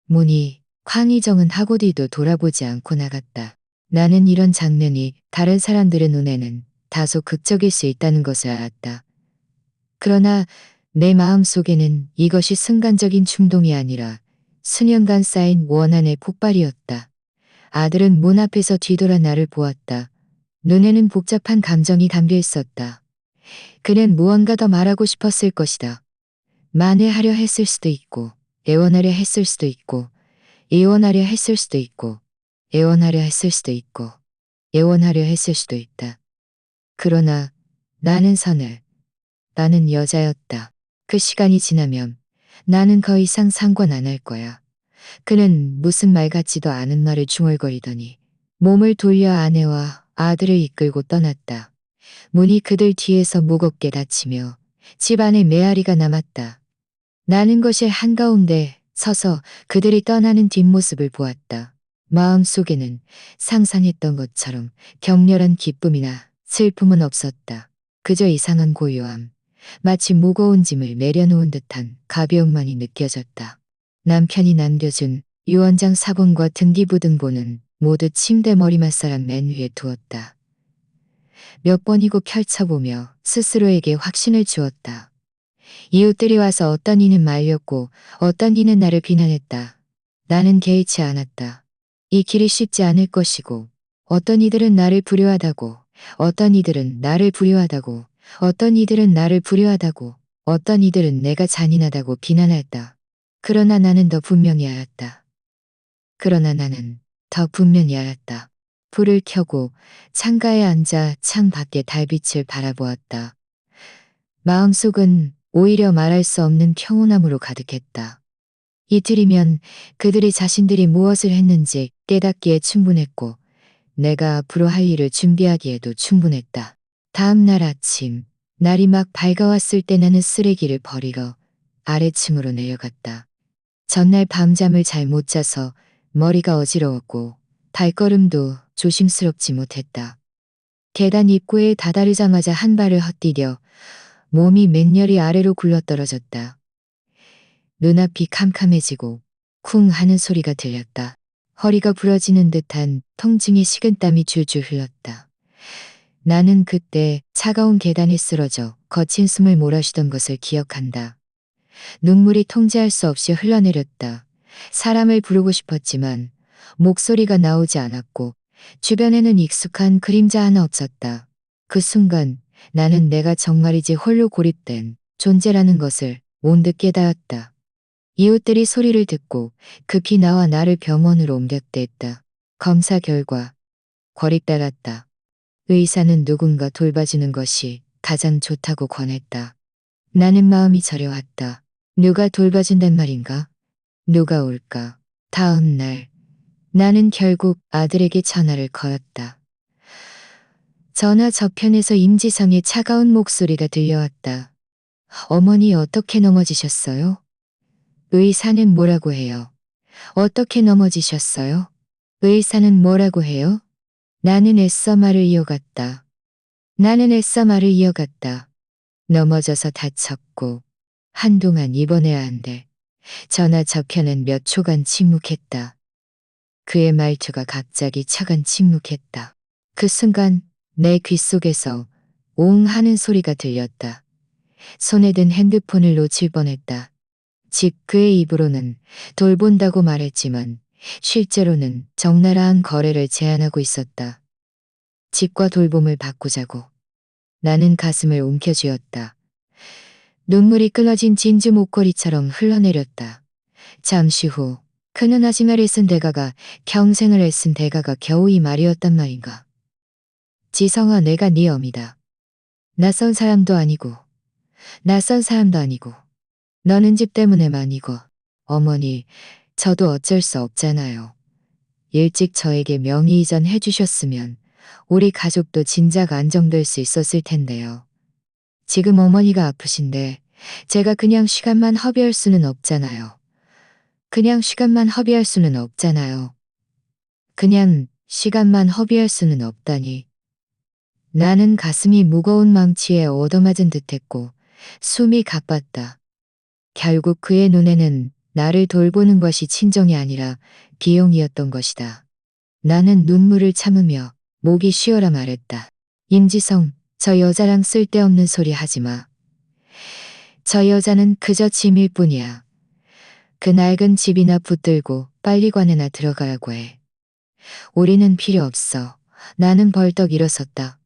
문희, 황희정은 하고 뒤도 돌아보지 않고 나갔다. 나는 이런 장면이 다른 사람들의 눈에는 다소 극적일 수 있다는 것을 알았다. 그러나 내 마음 속에는 이것이 순간적인 충동이 아니라 수년간 쌓인 원한의 폭발이었다. 아들은 문 앞에서 뒤돌아 나를 보았다. 눈에는 복잡한 감정이 담겨 있었다. 그는 무언가 더 말하고 싶었을 것이다. 만회하려 했을 수도 있고, 애원하려 했을 수도 있고, 애원하려 했을 수도 있고, 애원하려 했을 수도 있고, 애원하려 했을 수도 있다. 그러나 나는 나는 여자였다. 그 시간이 지나면 나는 더 이상 상관 안 할 거야. 그는 무슨 말 같지도 않은 말을 중얼거리더니 몸을 돌려 아내와 아들을 이끌고 떠났다. 문이 그들 뒤에서 무겁게 닫히며 집안에 메아리가 남았다. 나는 거실 한가운데 서서 그들이 떠나는 뒷모습을 보았다. 마음속에는 상상했던 것처럼 격렬한 기쁨이나 슬픔은 없었다. 그저 이상한 고요함, 마치 무거운 짐을 내려놓은 듯한 가벼움만이 느껴졌다. 남편이 남겨준 유언장 사본과 등기부등본은 모두 침대 머리맡사람 맨 위에 두었다. 몇 번이고 펼쳐보며 스스로에게 확신을 주었다. 이웃들이 와서 어떤 이는 말렸고 어떤 이는 나를 비난했다. 나는 개의치 않았다. 이 길이 쉽지 않을 것이고 어떤 이들은 나를 불효하다고, 어떤 이들은 나를 불효하다고, 어떤 이들은 나를 불효하다고, 어떤 이들은 내가 잔인하다고 비난했다. 그러나 나는 더 분명히 알았다. 그러나 나는 더 분명히 알았다. 불을 켜고 창가에 앉아 창 밖의 달빛을 바라보았다. 마음속은 오히려 말할 수 없는 평온함으로 가득했다. 이틀이면 그들이 자신들이 무엇을 했는지 깨닫기에 충분했고 내가 앞으로 할 일을 준비하기에도 충분했다. 다음 날 아침 날이 막 밝아왔을 때 나는 쓰레기를 버리러 아래층으로 내려갔다. 전날 밤잠을 잘 못 자서 머리가 어지러웠고 발걸음도 조심스럽지 못했다. 계단 입구에 다다르자마자 한 발을 헛디뎌 몸이 맹렬히 아래로 굴러떨어졌다. 눈앞이 캄캄해지고 쿵 하는 소리가 들렸다. 허리가 부러지는 듯한 통증의 식은땀이 줄줄 흘렀다. 나는 그때 차가운 계단에 쓰러져 거친 숨을 몰아쉬던 것을 기억한다. 눈물이 통제할 수 없이 흘러내렸다. 사람을 부르고 싶었지만 목소리가 나오지 않았고 주변에는 익숙한 그림자 하나 없었다. 그 순간 나는 내가 정말이지 홀로 고립된 존재라는 것을 온듯 깨달았다. 이웃들이 소리를 듣고 급히 나와 나를 병원으로 옮겼댔다. 검사 결과 거립달았다. 의사는 누군가 돌봐주는 것이 가장 좋다고 권했다. 나는 마음이 저려왔다. 누가 돌봐준단 말인가? 누가 올까? 다음 날 나는 결국 아들에게 전화를 걸었다. 전화 저편에서 임지성의 차가운 목소리가 들려왔다. 어머니 어떻게 넘어지셨어요? 의사는 뭐라고 해요? 어떻게 넘어지셨어요? 의사는 뭐라고 해요? 나는 애써 말을 이어갔다. 넘어져서 다쳤고 한동안 입원해야 한대. 전화 접혀는 몇 초간 침묵했다. 그의 말투가 갑자기 차간 침묵했다. 그 순간 내 귓속에서 옹 하는 소리가 들렸다. 손에 든 핸드폰을 놓칠 뻔했다. 즉 그의 입으로는 돌본다고 말했지만 실제로는 적나라한 거래를 제안하고 있었다. 집과 돌봄을 바꾸자고. 나는 가슴을 움켜쥐었다. 눈물이 끊어진 진주 목걸이처럼 흘러내렸다. 잠시 후 그는 하지말 애쓴 대가가 평생을 애쓴 대가가 겨우 이 말이었단 말인가. 지성아, 내가 네 엄이다. 낯선 사람도 아니고 낯선 사람도 아니고 너는 집 때문에만이고 어머니 저도 어쩔 수 없잖아요. 일찍 저에게 명의 이전 해주셨으면 우리 가족도 진작 안정될 수 있었을 텐데요. 지금 어머니가 아프신데 제가 그냥 시간만 허비할 수는 없잖아요. 그냥 시간만 허비할 수는 없잖아요. 그냥 시간만 허비할 수는 없다니. 나는 가슴이 무거운 망치에 얻어맞은 듯했고 숨이 가빴다. 결국 그의 눈에는 나를 돌보는 것이 친정이 아니라 비용이었던 것이다. 나는 눈물을 참으며 목이 쉬어라 말했다. 임지성, 저 여자랑 쓸데없는 소리 하지 마. 저 여자는 그저 짐일 뿐이야. 그 낡은 집이나 붙들고 빨리 관에나 들어가라고 해. 우리는 필요 없어. 나는 벌떡 일어섰다.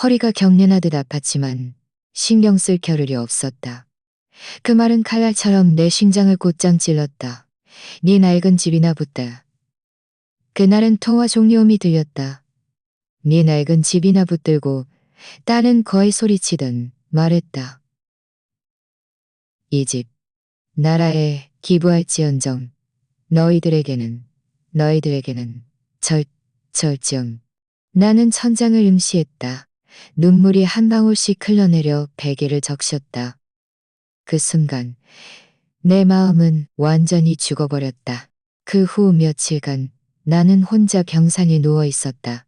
허리가 경련하듯 아팠지만 신경 쓸 겨를이 없었다. 그 말은 칼날처럼 내 심장을 곧장 찔렀다. 네 낡은 집이나 붙다. 그날은 통화 종료음이 들렸다. 네 낡은 집이나 붙들고 딸은 거의 소리치듯 말했다. 이 집 나라에 기부할지언정 너희들에게는 절정. 나는 천장을 응시했다. 눈물이 한 방울씩 흘러내려 베개를 적셨다. 그 순간 내 마음은 완전히 죽어버렸다. 그 후 며칠간 나는 혼자 병상에 누워 있었다.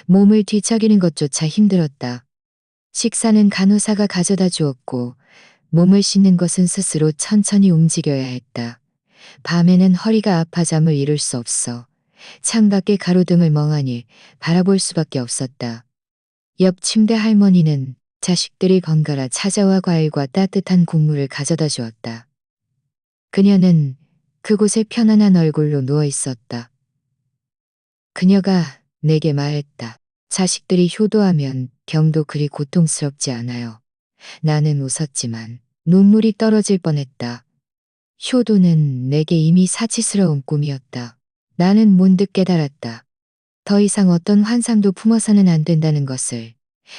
몸을 뒤척이는 것조차 힘들었다. 식사는 간호사가 가져다 주었고 몸을 씻는 것은 스스로 천천히 움직여야 했다. 밤에는 허리가 아파 잠을 이룰 수 없어 창밖의 가로등을 멍하니 바라볼 수밖에 없었다. 옆 침대 할머니는 자식들이 번갈아 찾아와 과일과 따뜻한 국물을 가져다 주었다. 그녀는 그곳에 편안한 얼굴로 누워 있었다. 그녀가 내게 말했다. 자식들이 효도하면 병도 그리 고통스럽지 않아요. 나는 웃었지만 눈물이 떨어질 뻔했다. 효도는 내게 이미 사치스러운 꿈이었다. 나는 문득 깨달았다. 더 이상 어떤 환상도 품어서는 안 된다는 것을.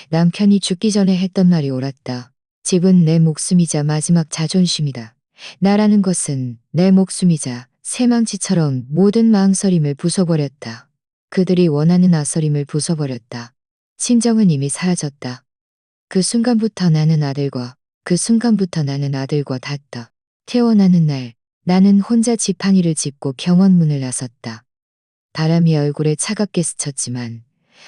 남편이 죽기 전에 했던 말이 옳았다. 집은 내 목숨이자 마지막 자존심이다. 나라는 것은 내 목숨이자 새망치처럼 모든 망설임을 부숴버렸다. 그들이 원하는 아서림을 부숴버렸다. 친정은 이미 사라졌다. 그 순간부터 나는 아들과 닿았다. 태어나는 날 나는 혼자 지팡이를 짚고 병원 문을 나섰다. 바람이 얼굴에 차갑게 스쳤지만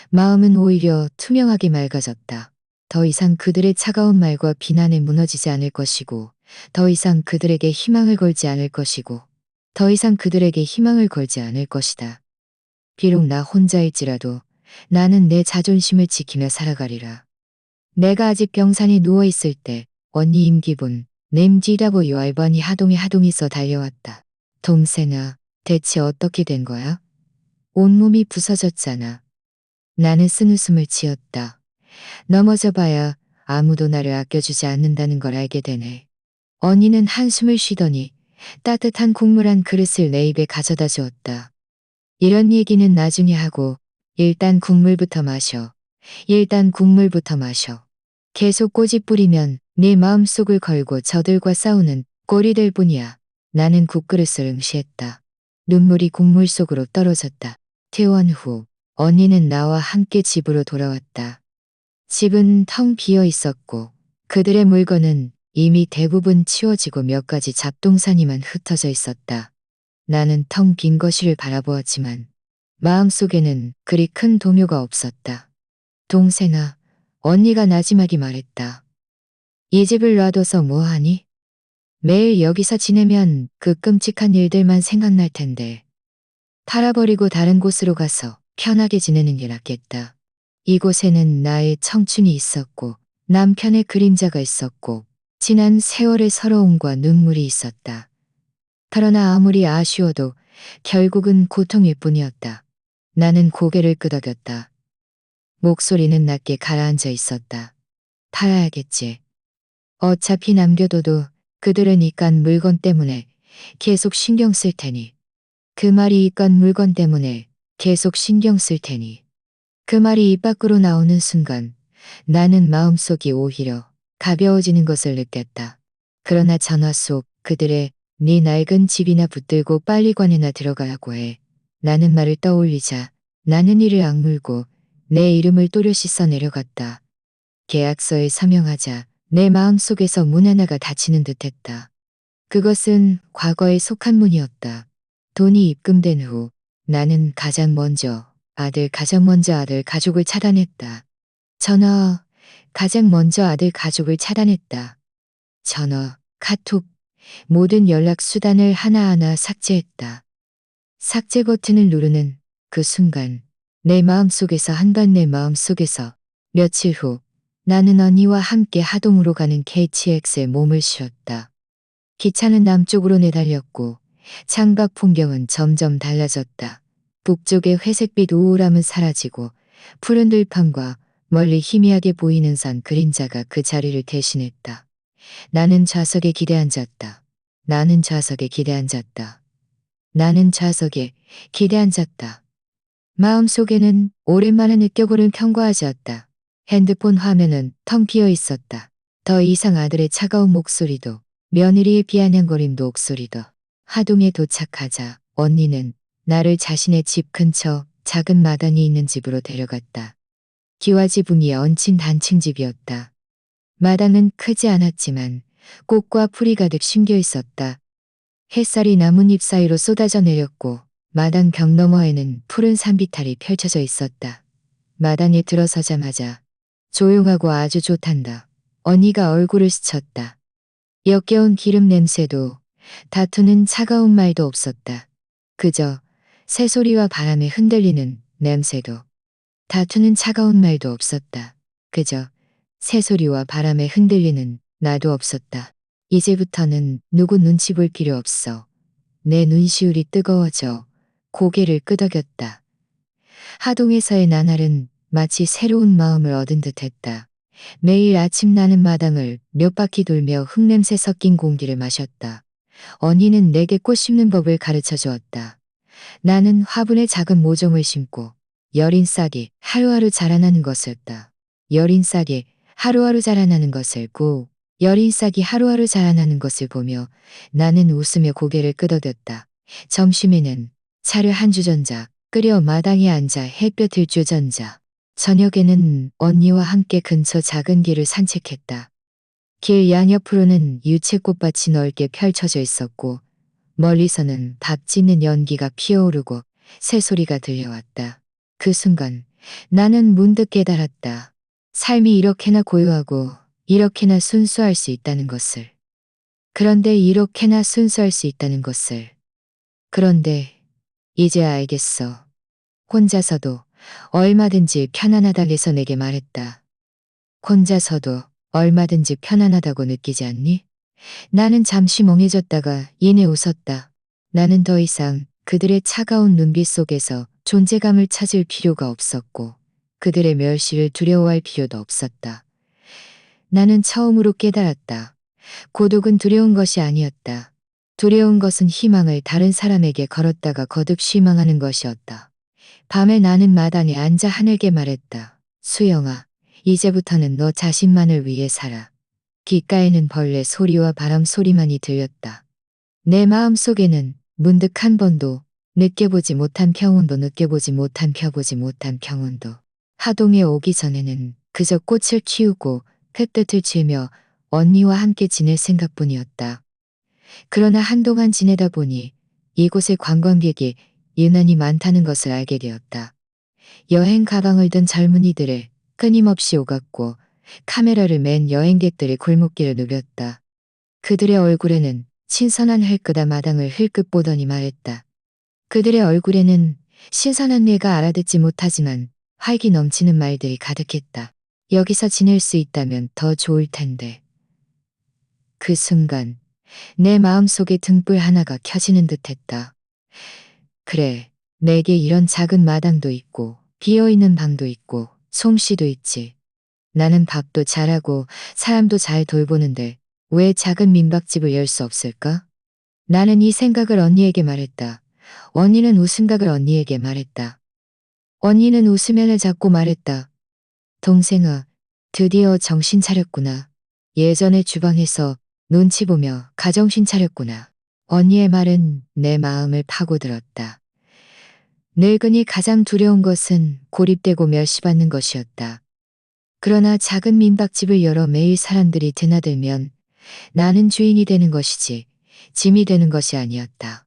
마음은 오히려 투명하게 맑아졌다. 더 이상 그들의 차가운 말과 비난에 무너지지 않을 것이고 더 이상 그들에게 희망을 걸지 않을 것이고 더 이상 그들에게 희망을 걸지 않을 것이다. 비록 나 혼자일지라도 나는 내 자존심을 지키며 살아가리라. 내가 아직 병산에 누워있을 때 언니 임기분 냄지라고 열번이 하동이 써 달려왔다. 동생아, 대체 어떻게 된 거야? 온몸이 부서졌잖아. 나는 쓴웃음을 지었다. 넘어져 봐야 아무도 나를 아껴주지 않는다는 걸 알게 되네. 언니는 한숨을 쉬더니 따뜻한 국물 한 그릇을 내 입에 가져다 주었다. 이런 얘기는 나중에 하고 일단 국물부터 마셔. 계속 꼬집 부리면 네 마음속을 걸고 저들과 싸우는 꼴이 될 뿐이야. 나는 국그릇을 응시했다. 눈물이 국물 속으로 떨어졌다. 퇴원 후 언니는 나와 함께 집으로 돌아왔다. 집은 텅 비어 있었고 그들의 물건은 이미 대부분 치워지고 몇 가지 잡동사니만 흩어져 있었다. 나는 텅 빈 거실을 바라보았지만 마음속에는 그리 큰 동요가 없었다. 동생아, 언니가 나지막이 말했다. 이 집을 놔둬서 뭐하니? 매일 여기서 지내면 그 끔찍한 일들만 생각날 텐데. 팔아버리고 다른 곳으로 가서 편하게 지내는 게 낫겠다. 이곳에는 나의 청춘이 있었고 남편의 그림자가 있었고 지난 세월의 서러움과 눈물이 있었다. 그러나 아무리 아쉬워도 결국은 고통일 뿐이었다. 나는 고개를 끄덕였다. 목소리는 낮게 가라앉아 있었다. 팔아야겠지. 어차피 남겨둬도 그들은 이깟 물건 때문에 계속 신경 쓸 테니. 그 말이 이깟 물건 때문에 계속 신경 쓸 테니. 그 말이 입 밖으로 나오는 순간 나는 마음속이 오히려 가벼워지는 것을 느꼈다. 그러나 전화 속 그들의 네 낡은 집이나 붙들고 빨리 관에나 들어가라고 해. 나는 말을 떠올리자 나는 이를 악물고 내 이름을 또렷이 써내려갔다. 계약서에 서명하자 내 마음속에서 문 하나가 닫히는 듯했다. 그것은 과거에 속한 문이었다. 돈이 입금된 후 나는 가장 먼저 아들 가족을 차단했다. 전화, 가장 먼저 아들 가족을 차단했다. 전화, 카톡, 모든 연락 수단을 하나하나 삭제했다. 삭제 버튼을 누르는 그 순간 내 마음속에서 내 마음속에서 며칠 후 나는 언니와 함께 하동으로 가는 KTX에 몸을 실었다. 기차는 남쪽으로 내달렸고 창밖 풍경은 점점 달라졌다. 북쪽의 회색빛 우울함은 사라지고 푸른 들판과 멀리 희미하게 보이는 산 그림자가 그 자리를 대신했다. 나는 좌석에 기대앉았다. 나는 좌석에 기대앉았다. 나는 좌석에 기대앉았다. 마음속에는 오랜만에 느껴보는 평화하지였다. 핸드폰 화면은 텅 비어 있었다. 더 이상 아들의 차가운 목소리도 며느리의 비아냥거림 목소리도. 하동에 도착하자 언니는 나를 자신의 집 근처 작은 마당이 있는 집으로 데려갔다. 기와지붕이 얹힌 단층 집이었다. 마당은 크지 않았지만 꽃과 풀이 가득 심겨 있었다. 햇살이 나뭇잎 사이로 쏟아져 내렸고 마당 벽 너머에는 푸른 산비탈이 펼쳐져 있었다. 마당에 들어서자마자 조용하고 아주 좋단다. 언니가 얼굴을 스쳤다. 역겨운 기름 냄새도 다투는 차가운 말도 없었다. 그저 새소리와 바람에 흔들리는 냄새도. 다투는 차가운 말도 없었다. 그저 새소리와 바람에 흔들리는 나도 없었다. 이제부터는 누구 눈치 볼 필요 없어. 내 눈시울이 뜨거워져 고개를 끄덕였다. 하동에서의 나날은 마치 새로운 마음을 얻은 듯했다. 매일 아침 나는 마당을 몇 바퀴 돌며 흙냄새 섞인 공기를 마셨다. 언니는 내게 꽃 심는 법을 가르쳐 주었다. 나는 화분에 작은 모종을 심고 여린 싹이 하루하루 자라나는 것이었다. 여린 싹이 하루하루 자라나는 것을 여린 싹이 하루하루 자라나는 것을 보며 나는 웃으며 고개를 끄덕였다. 점심에는 차를 한 주전자 끓여 마당에 앉아 햇볕을 쬐전자. 저녁에는 언니와 함께 근처 작은 길을 산책했다. 길 양옆으로는 유채꽃밭이 넓게 펼쳐져 있었고 멀리서는 밥 짓는 연기가 피어오르고 새소리가 들려왔다. 그 순간 나는 문득 깨달았다. 삶이 이렇게나 고요하고 이렇게나 순수할 수 있다는 것을. 그런데 이렇게나 순수할 수 있다는 것을. 그런데 이제 알겠어. 혼자서도 얼마든지 편안하다면서 내게 말했다. 혼자서도 얼마든지 편안하다고 느끼지 않니? 나는 잠시 멍해졌다가 이내 웃었다. 나는 더 이상 그들의 차가운 눈빛 속에서 존재감을 찾을 필요가 없었고 그들의 멸시를 두려워할 필요도 없었다. 나는 처음으로 깨달았다. 고독은 두려운 것이 아니었다. 두려운 것은 희망을 다른 사람에게 걸었다가 거듭 실망하는 것이었다. 밤에 나는 마당에 앉아 하늘께 말했다. 수영아, 이제부터는 너 자신만을 위해 살아. 귓가에는 벌레 소리와 바람 소리만이 들렸다. 내 마음속에는 문득 한 번도 느껴보지 못한 평온도. 하동에 오기 전에는 그저 꽃을 키우고 햇볕을 쬐며 언니와 함께 지낼 생각뿐이었다. 그러나 한동안 지내다 보니 이곳에 관광객이 유난히 많다는 것을 알게 되었다. 여행 가방을 든 젊은이들을 끊임없이 오갔고 카메라를 맨 여행객들이 골목길을 누볐다. 그들의 얼굴에는 신선한 힐끄다 마당을 흘끗 보더니 말했다. 그들의 얼굴에는 신선한 뇌가 알아듣지 못하지만 활기 넘치는 말들이 가득했다. 여기서 지낼 수 있다면 더 좋을 텐데. 그 순간 내 마음속에 등불 하나가 켜지는 듯했다. 그래, 내게 이런 작은 마당도 있고 비어있는 방도 있고 솜씨도 있지. 나는 밥도 잘하고 사람도 잘 돌보는데 왜 작은 민박집을 열 수 없을까? 나는 이 생각을 언니에게 말했다. 언니는 웃음각을 언니에게 말했다. 언니는 웃으면을 잡고 말했다. 동생아, 드디어 정신 차렸구나. 예전에 주방에서 눈치 보며 가정신 차렸구나. 언니의 말은 내 마음을 파고들었다. 늙은이 가장 두려운 것은 고립되고 멸시받는 것이었다. 그러나 작은 민박집을 열어 매일 사람들이 드나들면 나는 주인이 되는 것이지 짐이 되는 것이 아니었다.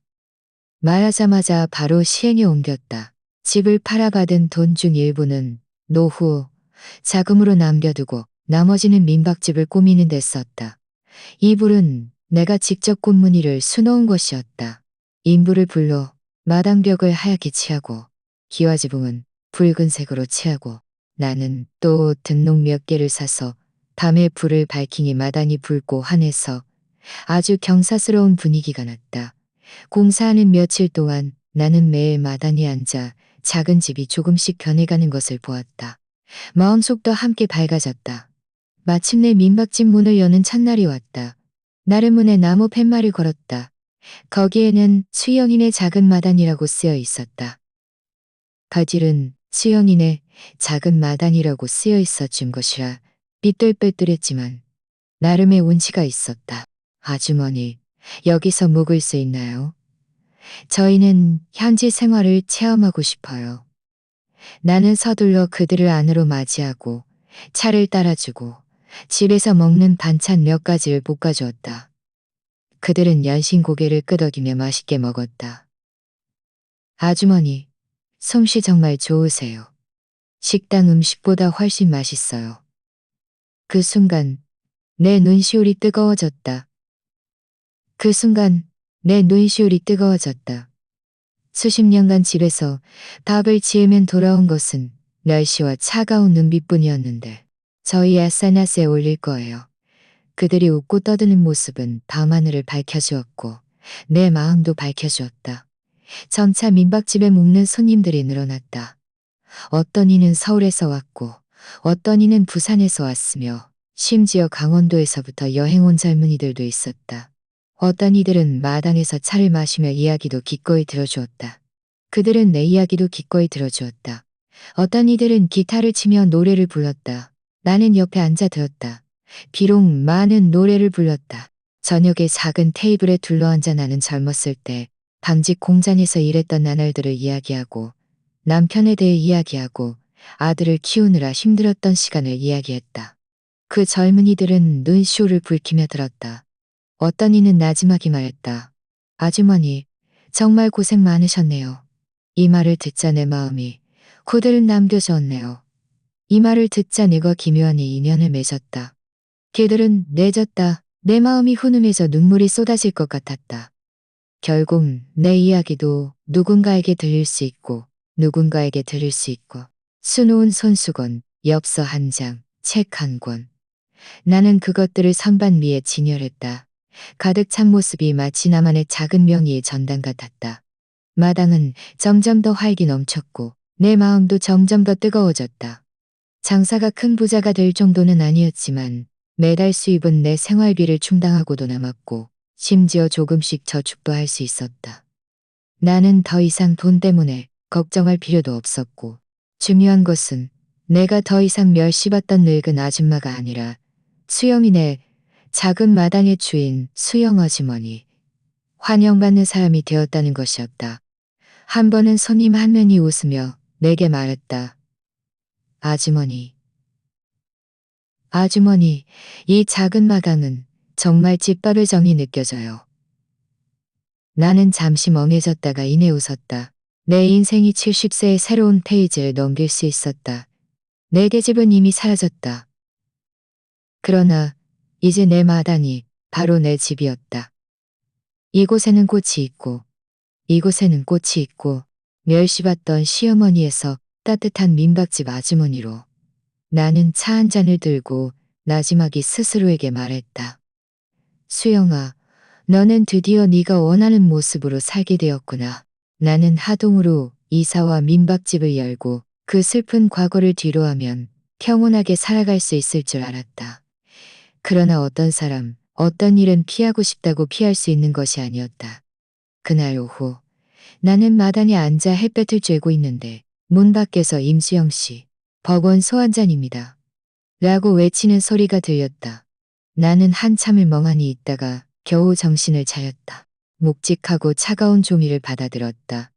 말하자마자 바로 시행에 옮겼다. 집을 팔아받은 돈 중 일부는 노후 자금으로 남겨두고 나머지는 민박집을 꾸미는 데 썼다. 이불은 내가 직접 꾼 무늬를 수놓은 것이었다. 인부를 불러 마당벽을 하얗게 칠하고 기와지붕은 붉은색으로 칠하고 나는 또 등록 몇 개를 사서 밤에 불을 밝히니 마당이 붉고 환해서 아주 경사스러운 분위기가 났다. 공사하는 며칠 동안 나는 매일 마당에 앉아 작은 집이 조금씩 변해가는 것을 보았다. 마음속도 함께 밝아졌다. 마침내 민박집 문을 여는 첫날이 왔다. 나를 문에 나무 팻말을 걸었다. 거기에는 수영인의 작은 마당이라고 쓰여 있었다. 바질은 수영인의 작은 마당이라고 쓰여 있어준 것이라 삐뚤빼뚤했지만 나름의 운치가 있었다. 아주머니, 여기서 묵을 수 있나요? 저희는 현지 생활을 체험하고 싶어요. 나는 서둘러 그들을 안으로 맞이하고 차를 따라주고 집에서 먹는 반찬 몇 가지를 볶아주었다. 그들은 연신 고개를 끄덕이며 맛있게 먹었다. 아주머니, 솜씨 정말 좋으세요. 식당 음식보다 훨씬 맛있어요. 그 순간 내 눈시울이 뜨거워졌다. 그 순간 내 눈시울이 뜨거워졌다. 수십 년간 집에서 밥을 지으면 돌아온 것은 날씨와 차가운 눈빛뿐이었는데 저희 SNS에 올릴 거예요. 그들이 웃고 떠드는 모습은 밤하늘을 밝혀주었고 내 마음도 밝혀주었다. 점차 민박집에 묵는 손님들이 늘어났다. 어떤 이는 서울에서 왔고 어떤 이는 부산에서 왔으며 심지어 강원도에서부터 여행 온 젊은이들도 있었다. 어떤 이들은 마당에서 차를 마시며 이야기도 기꺼이 들어주었다. 그들은 내 이야기도 기꺼이 들어주었다. 어떤 이들은 기타를 치며 노래를 불렀다. 나는 옆에 앉아 들었다. 비록 많은 노래를 불렀다. 저녁에 작은 테이블에 둘러앉아 나는 젊었을 때 방직 공장에서 일했던 나날들을 이야기하고 남편에 대해 이야기하고 아들을 키우느라 힘들었던 시간을 이야기했다. 그 젊은이들은 눈시울을 붉히며 들었다. 어떤 이는 나지막이 말했다. 아주머니, 정말 고생 많으셨네요. 이 말을 듣자 내 마음이 후들을 남겨주었네요. 이 말을 듣자 내가 기묘하니 인연을 맺었다. 걔들은 내졌다. 내 마음이 훈훈해져 눈물이 쏟아질 것 같았다. 결국 내 이야기도 누군가에게 들릴 수 있고 누군가에게 들릴 수 있고 수놓은 손수건, 엽서 한 장, 책 한 권. 나는 그것들을 선반 위에 진열했다. 가득 찬 모습이 마치 나만의 작은 명의의 전당 같았다. 마당은 점점 더 활기 넘쳤고 내 마음도 점점 더 뜨거워졌다. 장사가 큰 부자가 될 정도는 아니었지만 매달 수입은 내 생활비를 충당하고도 남았고 심지어 조금씩 저축도 할 수 있었다. 나는 더 이상 돈 때문에 걱정할 필요도 없었고 중요한 것은 내가 더 이상 멸시받던 늙은 아줌마가 아니라 수영인의 작은 마당의 주인 수영 아주머니, 환영받는 사람이 되었다는 것이었다. 한 번은 손님 한 명이 웃으며 내게 말했다. 아주머니, 아주머니, 이 작은 마당은 정말 집밥의 정이 느껴져요. 나는 잠시 멍해졌다가 이내 웃었다. 내 인생이 70세의 새로운 페이지를 넘길 수 있었다. 내 계집은 이미 사라졌다. 그러나 이제 내 마당이 바로 내 집이었다. 이곳에는 꽃이 있고 이곳에는 꽃이 있고 멸시받던 시어머니에서 따뜻한 민박집 아주머니로 나는 차 한 잔을 들고 나지막이 스스로에게 말했다. 수영아, 너는 드디어 네가 원하는 모습으로 살게 되었구나. 나는 하동으로 이사와 민박집을 열고 그 슬픈 과거를 뒤로하면 평온하게 살아갈 수 있을 줄 알았다. 그러나 어떤 사람, 어떤 일은 피하고 싶다고 피할 수 있는 것이 아니었다. 그날 오후 나는 마당에 앉아 햇볕을 쬐고 있는데 문 밖에서 임수영 씨, 법원 소환장입니다. 라고 외치는 소리가 들렸다. 나는 한참을 멍하니 있다가 겨우 정신을 차렸다. 묵직하고 차가운 종이를 받아들었다.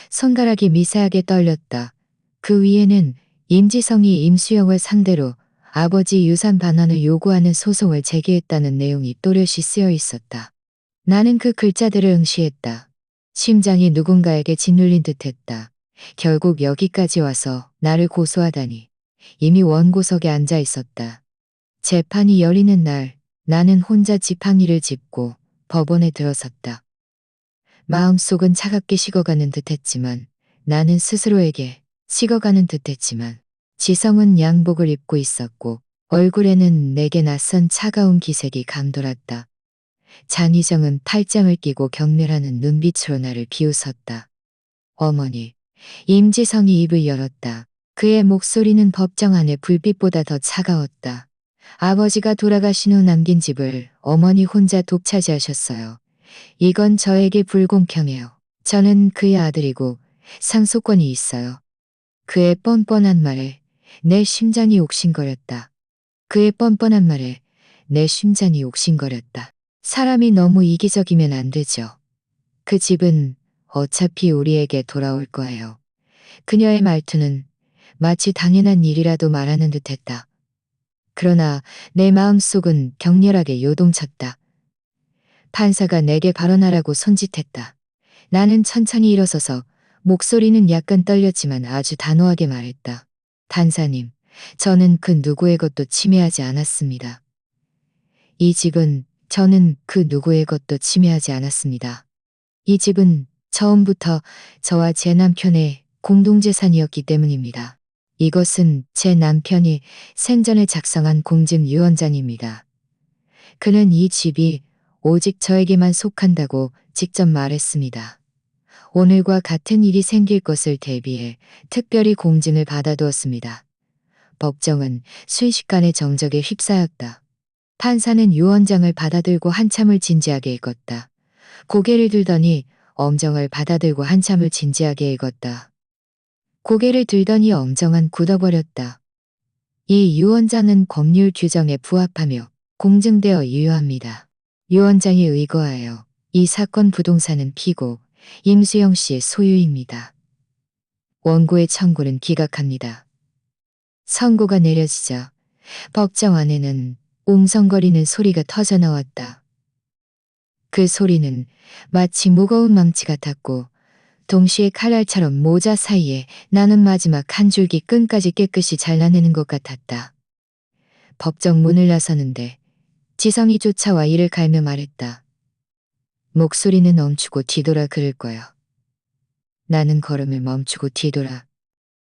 손가락이 미세하게 떨렸다. 그 위에는 임지성이 임수영을 상대로 아버지 유산 반환을 요구하는 소송을 제기했다는 내용이 또렷이 쓰여 있었다. 나는 그 글자들을 응시했다. 심장이 누군가에게 짓눌린 듯했다. 결국 여기까지 와서 나를 고소하다니. 이미 원고석에 앉아 있었다. 재판이 열리는 날 나는 혼자 지팡이를 짚고 법원에 들어섰다. 마음속은 차갑게 식어가는 듯했지만 나는 스스로에게 식어가는 듯했지만 지성은 양복을 입고 있었고 얼굴에는 내게 낯선 차가운 기색이 감돌았다. 장희정은 팔짱을 끼고 경멸하는 눈빛으로 나를 비웃었다. 어머니, 임지성이 입을 열었다. 그의 목소리는 법정 안의 불빛보다 더 차가웠다. 아버지가 돌아가신 후 남긴 집을 어머니 혼자 독차지하셨어요. 이건 저에게 불공평해요. 저는 그의 아들이고 상속권이 있어요. 그의 뻔뻔한 말에 내 심장이 옥신거렸다. 그의 뻔뻔한 말에 내 심장이 옥신거렸다. 사람이 너무 이기적이면 안 되죠. 그 집은 어차피 우리에게 돌아올 거예요. 그녀의 말투는 마치 당연한 일이라도 말하는 듯했다. 그러나 내 마음속은 격렬하게 요동쳤다. 판사가 내게 발언하라고 손짓했다. 나는 천천히 일어서서 목소리는 약간 떨렸지만 아주 단호하게 말했다. 판사님, 저는 그 누구의 것도 침해하지 않았습니다. 이 집은 저는 그 누구의 것도 침해하지 않았습니다. 이 집은 처음부터 저와 제 남편의 공동재산이었기 때문입니다. 이것은 제 남편이 생전에 작성한 공증유언장입니다. 그는 이 집이 오직 저에게만 속한다고 직접 말했습니다. 오늘과 같은 일이 생길 것을 대비해 특별히 공증을 받아두었습니다. 법정은 순식간에 정적에 휩싸였다. 판사는 유언장을 받아들고 한참을 진지하게 읽었다. 고개를 들더니 엄정을 받아들고 한참을 진지하게 읽었다. 고개를 들더니 엄정한 굳어버렸다. 이 유언장은 법률 규정에 부합하며 공증되어 유효합니다. 유언장에 의거하여 이 사건 부동산은 피고 임수영 씨의 소유입니다. 원고의 청구는 기각합니다. 선고가 내려지자 법정 안에는 웅성거리는 소리가 터져나왔다. 그 소리는 마치 무거운 망치 같았고 동시에 칼날처럼 모자 사이에 나는 마지막 한 줄기 끈까지 깨끗이 잘라내는 것 같았다. 법정 문을 나서는데 지성이 쫓아와 이를 갈며 말했다. 목소리는 멈추고 뒤돌아 그럴 거야. 나는 걸음을 멈추고 뒤돌아.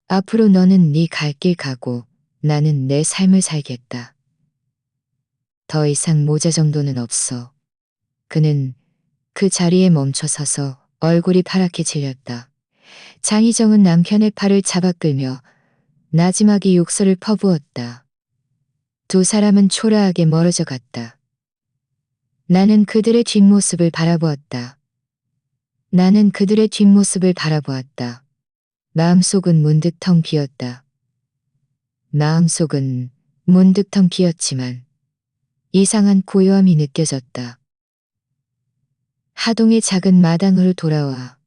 앞으로 너는 네 갈 길 가고 나는 내 삶을 살겠다. 더 이상 모자 정도는 없어. 그는 그 자리에 멈춰 서서 얼굴이 파랗게 질렸다. 장희정은 남편의 팔을 잡아 끌며 나지막이 욕설을 퍼부었다. 두 사람은 초라하게 멀어져 갔다. 나는 그들의 뒷모습을 바라보았다. 나는 그들의 뒷모습을 바라보았다. 마음속은 문득 텅 비었다. 마음속은 문득 텅 비었지만 이상한 고요함이 느껴졌다. 하동의 작은 마당으로 돌아와.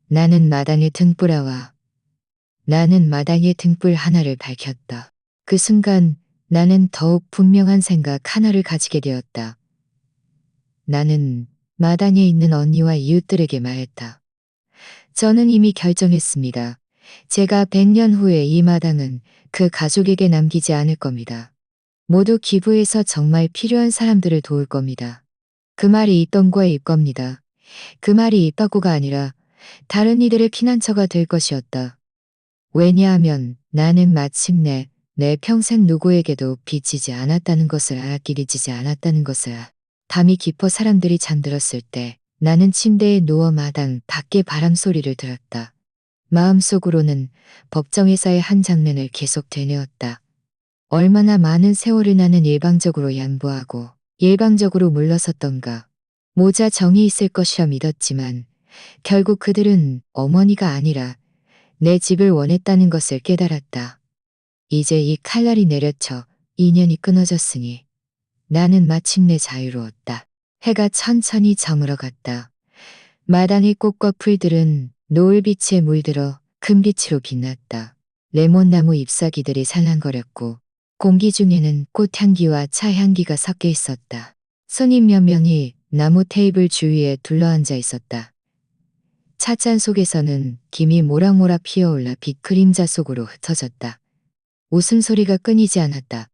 나는 마당의 등불아와. 나는 마당의 등불 하나를 밝혔다. 그 순간 나는 더욱 분명한 생각 하나를 가지게 되었다. 나는 마당에 있는 언니와 이웃들에게 말했다. 저는 이미 결정했습니다. 제가 100년 후에 이 마당은 그 가족에게 남기지 않을 겁니다. 모두 기부해서 정말 필요한 사람들을 도울 겁니다. 그 말이 있던 거일 겁니다. 그 말이 있다고가 아니라 다른 이들의 피난처가 될 것이었다. 왜냐하면 나는 마침내 내 평생 누구에게도 빚지지 않았다는 것을 길이지지 않았다는 것을 밤이 깊어 사람들이 잠들었을 때 나는 침대에 누워 마당 밖의 바람 소리를 들었다. 마음속으로는 법정에서의 한 장면을 계속 되뇌었다. 얼마나 많은 세월을 나는 일방적으로 양보하고 일방적으로 물러섰던가. 모자 정이 있을 것이라 믿었지만 결국 그들은 어머니가 아니라 내 집을 원했다는 것을 깨달았다. 이제 이 칼날이 내려쳐 인연이 끊어졌으니 나는 마침내 자유로웠다. 해가 천천히 저물어 갔다. 마당의 꽃과 풀들은 노을빛에 물들어 금빛으로 빛났다. 레몬나무 잎사귀들이 살랑거렸고 공기 중에는 꽃향기와 차향기가 섞여 있었다. 손님 몇 명이 나무 테이블 주위에 둘러앉아 있었다. 찻잔 속에서는 김이 모락모락 피어올라 빛 그림자 속으로 흩어졌다. 웃음소리가 끊이지 않았다.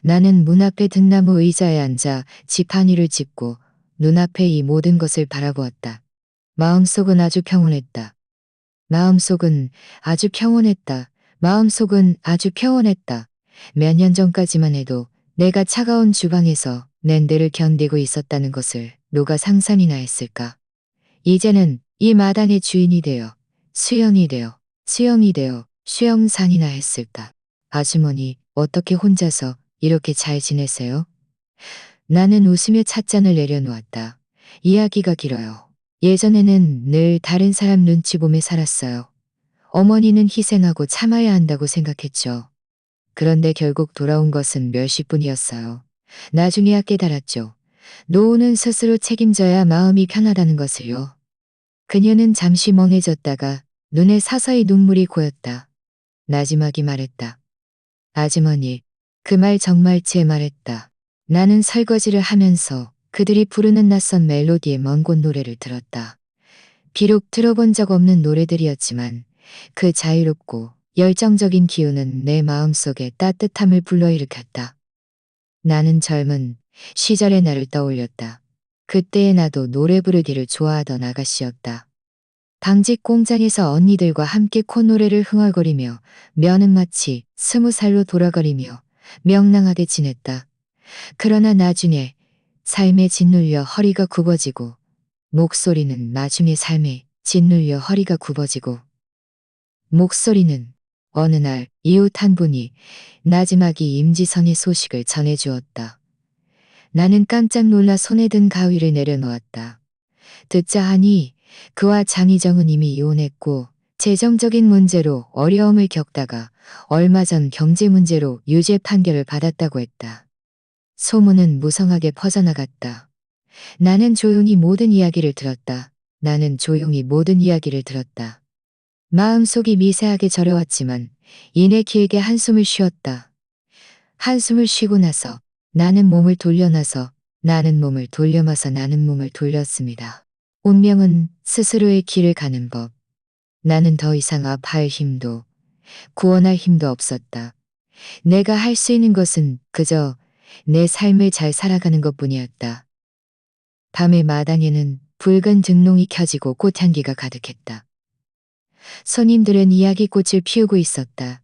나는 문 앞에 등나무 의자에 앉아 지팡이를 짚고 눈앞에 이 모든 것을 바라보았다. 마음속은 아주 평온했다. 마음속은 아주 평온했다. 마음속은 아주 평온했다. 몇 년 전까지만 해도 내가 차가운 주방에서 냉대를 견디고 있었다는 것을 누가 상상이나 했을까. 이제는 이 마당의 주인이 되어 수영이 되어 수영이 되어 수영산이나 했을까. 아주머니 어떻게 혼자서 이렇게 잘 지내세요? 나는 웃으며 찻잔을 내려놓았다. 이야기가 길어요. 예전에는 늘 다른 사람 눈치 보며 살았어요. 어머니는 희생하고 참아야 한다고 생각했죠. 그런데 결국 돌아온 것은 멸시뿐이었어요. 나중에야 깨달았죠. 노후는 스스로 책임져야 마음이 편하다는 것을요. 그녀는 잠시 멍해졌다가 눈에 서서히 눈물이 고였다. 나지막이 말했다. 아주머니, 그 말 정말 제 말했다. 나는 설거지를 하면서 그들이 부르는 낯선 멜로디의 먼 곳 노래를 들었다. 비록 들어본 적 없는 노래들이었지만 그 자유롭고 열정적인 기운은 내 마음속에 따뜻함을 불러일으켰다. 나는 젊은 시절의 나를 떠올렸다. 그때의 나도 노래 부르기를 좋아하던 아가씨였다. 방직 공장에서 언니들과 함께 콧노래를 흥얼거리며 며는 마치 20살로 돌아가리며 명랑하게 지냈다. 그러나 나중에 삶에 짓눌려 허리가 굽어지고 목소리는 나중에 삶에 짓눌려 허리가 굽어지고 목소리는 어느 날 이웃 한 분이 나지막이 임지선의 소식을 전해주었다. 나는 깜짝 놀라 손에 든 가위를 내려놓았다. 듣자 하니 그와 장희정은 이미 이혼했고 재정적인 문제로 어려움을 겪다가 얼마 전 경제 문제로 유죄 판결을 받았다고 했다. 소문은 무성하게 퍼져나갔다. 나는 조용히 모든 이야기를 들었다. 나는 조용히 모든 이야기를 들었다. 마음속이 미세하게 저려왔지만 이내 길게 한숨을 쉬었다. 한숨을 쉬고 나서 나는 몸을 돌려놔서 나는 몸을 돌려마서 나는 몸을 돌렸습니다. 운명은 스스로의 길을 가는 법. 나는 더 이상 아파할 힘도 구원할 힘도 없었다. 내가 할 수 있는 것은 그저 내 삶을 잘 살아가는 것뿐이었다. 밤의 마당에는 붉은 등롱이 켜지고 꽃향기가 가득했다. 손님들은 이야기꽃을 피우고 있었다.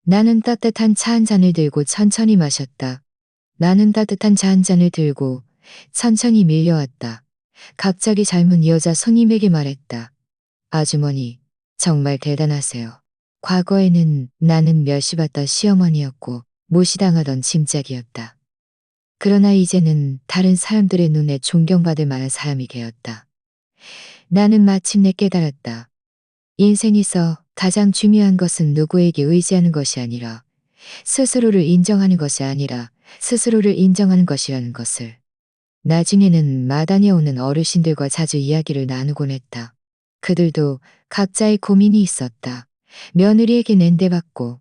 나는 따뜻한 차 한 잔을 들고 천천히 마셨다. 나는 따뜻한 차 한 잔을 들고 천천히 밀려왔다. 갑자기 젊은 여자 손님에게 말했다. 아주머니, 정말 대단하세요. 과거에는 나는 멸시받던 시어머니였고 무시당하던 짐짝이었다. 그러나 이제는 다른 사람들의 눈에 존경받을 만한 사람이 되었다. 나는 마침내 깨달았다. 인생에서 가장 중요한 것은 누구에게 의지하는 것이 아니라 스스로를 인정하는 것이 아니라 스스로를 인정하는 것이라는 것을. 나중에는 마당에 오는 어르신들과 자주 이야기를 나누곤 했다. 그들도 각자의 고민이 있었다. 며느리에게 낸대받고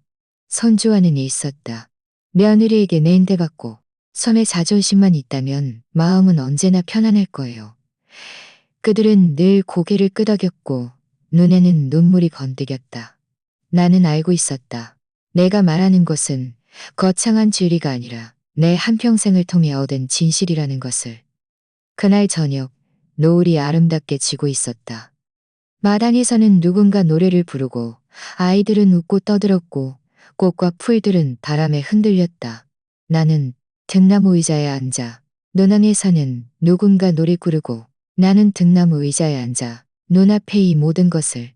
손주하는 일 있었다. 며느리에게 낸대받고 손에 자존심만 있다면 마음은 언제나 편안할 거예요. 그들은 늘 고개를 끄덕였고 눈에는 눈물이 번득였다. 나는 알고 있었다. 내가 말하는 것은 거창한 진리가 아니라 내 한평생을 통해 얻은 진실이라는 것을. 그날 저녁, 노을이 아름답게 지고 있었다. 마당에서는 누군가 노래를 부르고 아이들은 웃고 떠들었고 꽃과 풀들은 바람에 흔들렸다. 나는 등나무 의자에 앉아 눈앞에서는 누군가 노래 부르고 나는 등나무 의자에 앉아 눈앞에 이 모든 것을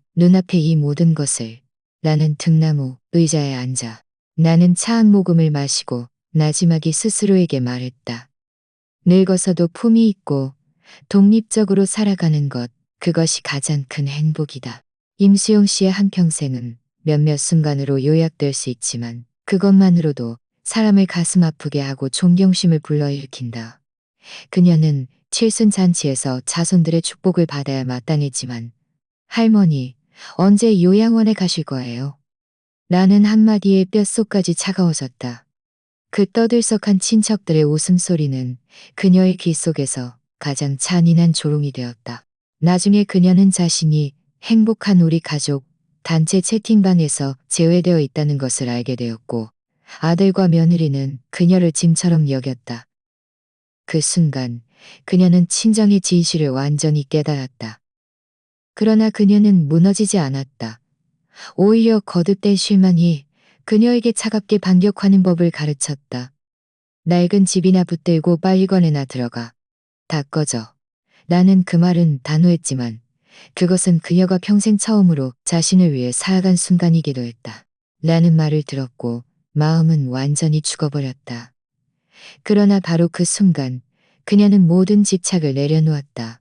나는 등나무 의자에 앉아 나는 차 한 모금을 마시고 나지막이 스스로에게 말했다. 늙어서도 품이 있고 독립적으로 살아가는 것, 그것이 가장 큰 행복이다. 임수용 씨의 한평생은 몇몇 순간으로 요약될 수 있지만 그것만으로도 사람을 가슴 아프게 하고 존경심을 불러일으킨다. 그녀는 칠순잔치에서 자손들의 축복을 받아야 마땅했지만 할머니, 언제 요양원에 가실 거예요? 라는 한마디에 뼛속까지 차가워졌다. 그 떠들썩한 친척들의 웃음소리는 그녀의 귀 속에서 가장 잔인한 조롱이 되었다. 나중에 그녀는 자신이 행복한 우리 가족 단체 채팅방에서 제외되어 있다는 것을 알게 되었고 아들과 며느리는 그녀를 짐처럼 여겼다. 그 순간 그녀는 친정의 진실을 완전히 깨달았다. 그러나 그녀는 무너지지 않았다. 오히려 거듭된 실망이 그녀에게 차갑게 반격하는 법을 가르쳤다. 낡은 집이나 붙들고 빨리관에나 들어가. 다 꺼져. 나는 그 말은 단호했지만 그것은 그녀가 평생 처음으로 자신을 위해 살아간 순간이기도 했다. 라는 말을 들었고 마음은 완전히 죽어버렸다. 그러나 바로 그 순간 그녀는 모든 집착을 내려놓았다.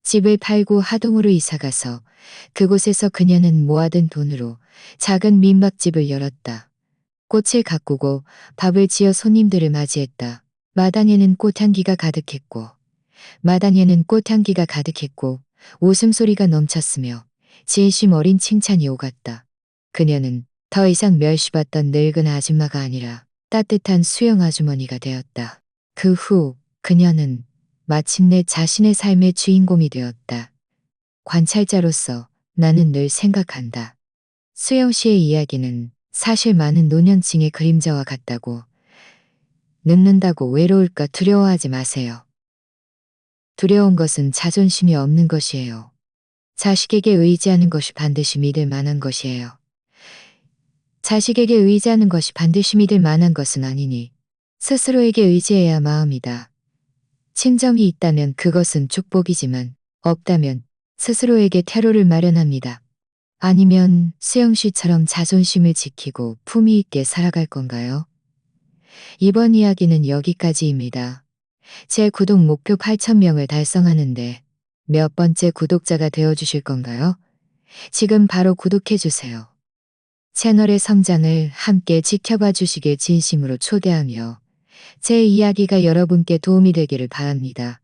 집을 팔고 하동으로 이사가서 그곳에서 그녀는 모아둔 돈으로 작은 민박집을 열었다. 꽃을 가꾸고 밥을 지어 손님들을 맞이했다. 마당에는 꽃향기가 가득했고 웃음소리가 넘쳤으며 진심 어린 칭찬이 오갔다. 그녀는 더 이상 멸시받던 늙은 아줌마가 아니라 따뜻한 수영 아주머니가 되었다. 그 후 그녀는 마침내 자신의 삶의 주인공이 되었다. 관찰자로서 나는 늘 생각한다. 수영 씨의 이야기는 사실 많은 노년층의 그림자와 같다고. 늙는다고 외로울까 두려워하지 마세요. 두려운 것은 자존심이 없는 것이에요. 자식에게 의지하는 것이 반드시 믿을 만한 것이에요. 자식에게 의지하는 것이 반드시 믿을 만한 것은 아니니 스스로에게 의지해야 마음이다. 친정이 있다면 그것은 축복이지만 없다면 스스로에게 퇴로를 마련합니다. 아니면 수영 씨처럼 자존심을 지키고 품위 있게 살아갈 건가요? 이번 이야기는 여기까지입니다. 제 구독 목표 8,000명을 달성하는데 몇 번째 구독자가 되어주실 건가요? 지금 바로 구독해주세요. 채널의 성장을 함께 지켜봐 주시길 진심으로 초대하며 제 이야기가 여러분께 도움이 되기를 바랍니다.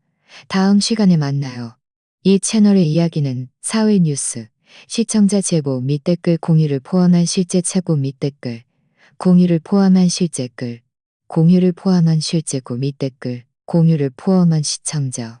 다음 시간에 만나요. 이 채널의 이야기는 사회 뉴스, 시청자 제보 및 댓글 공유를 포함한 실제 제보 및 댓글, 공유를 포함한 실제 글, 공유를 포함한 실제 고 및 댓글, 공유를 포함한 시청자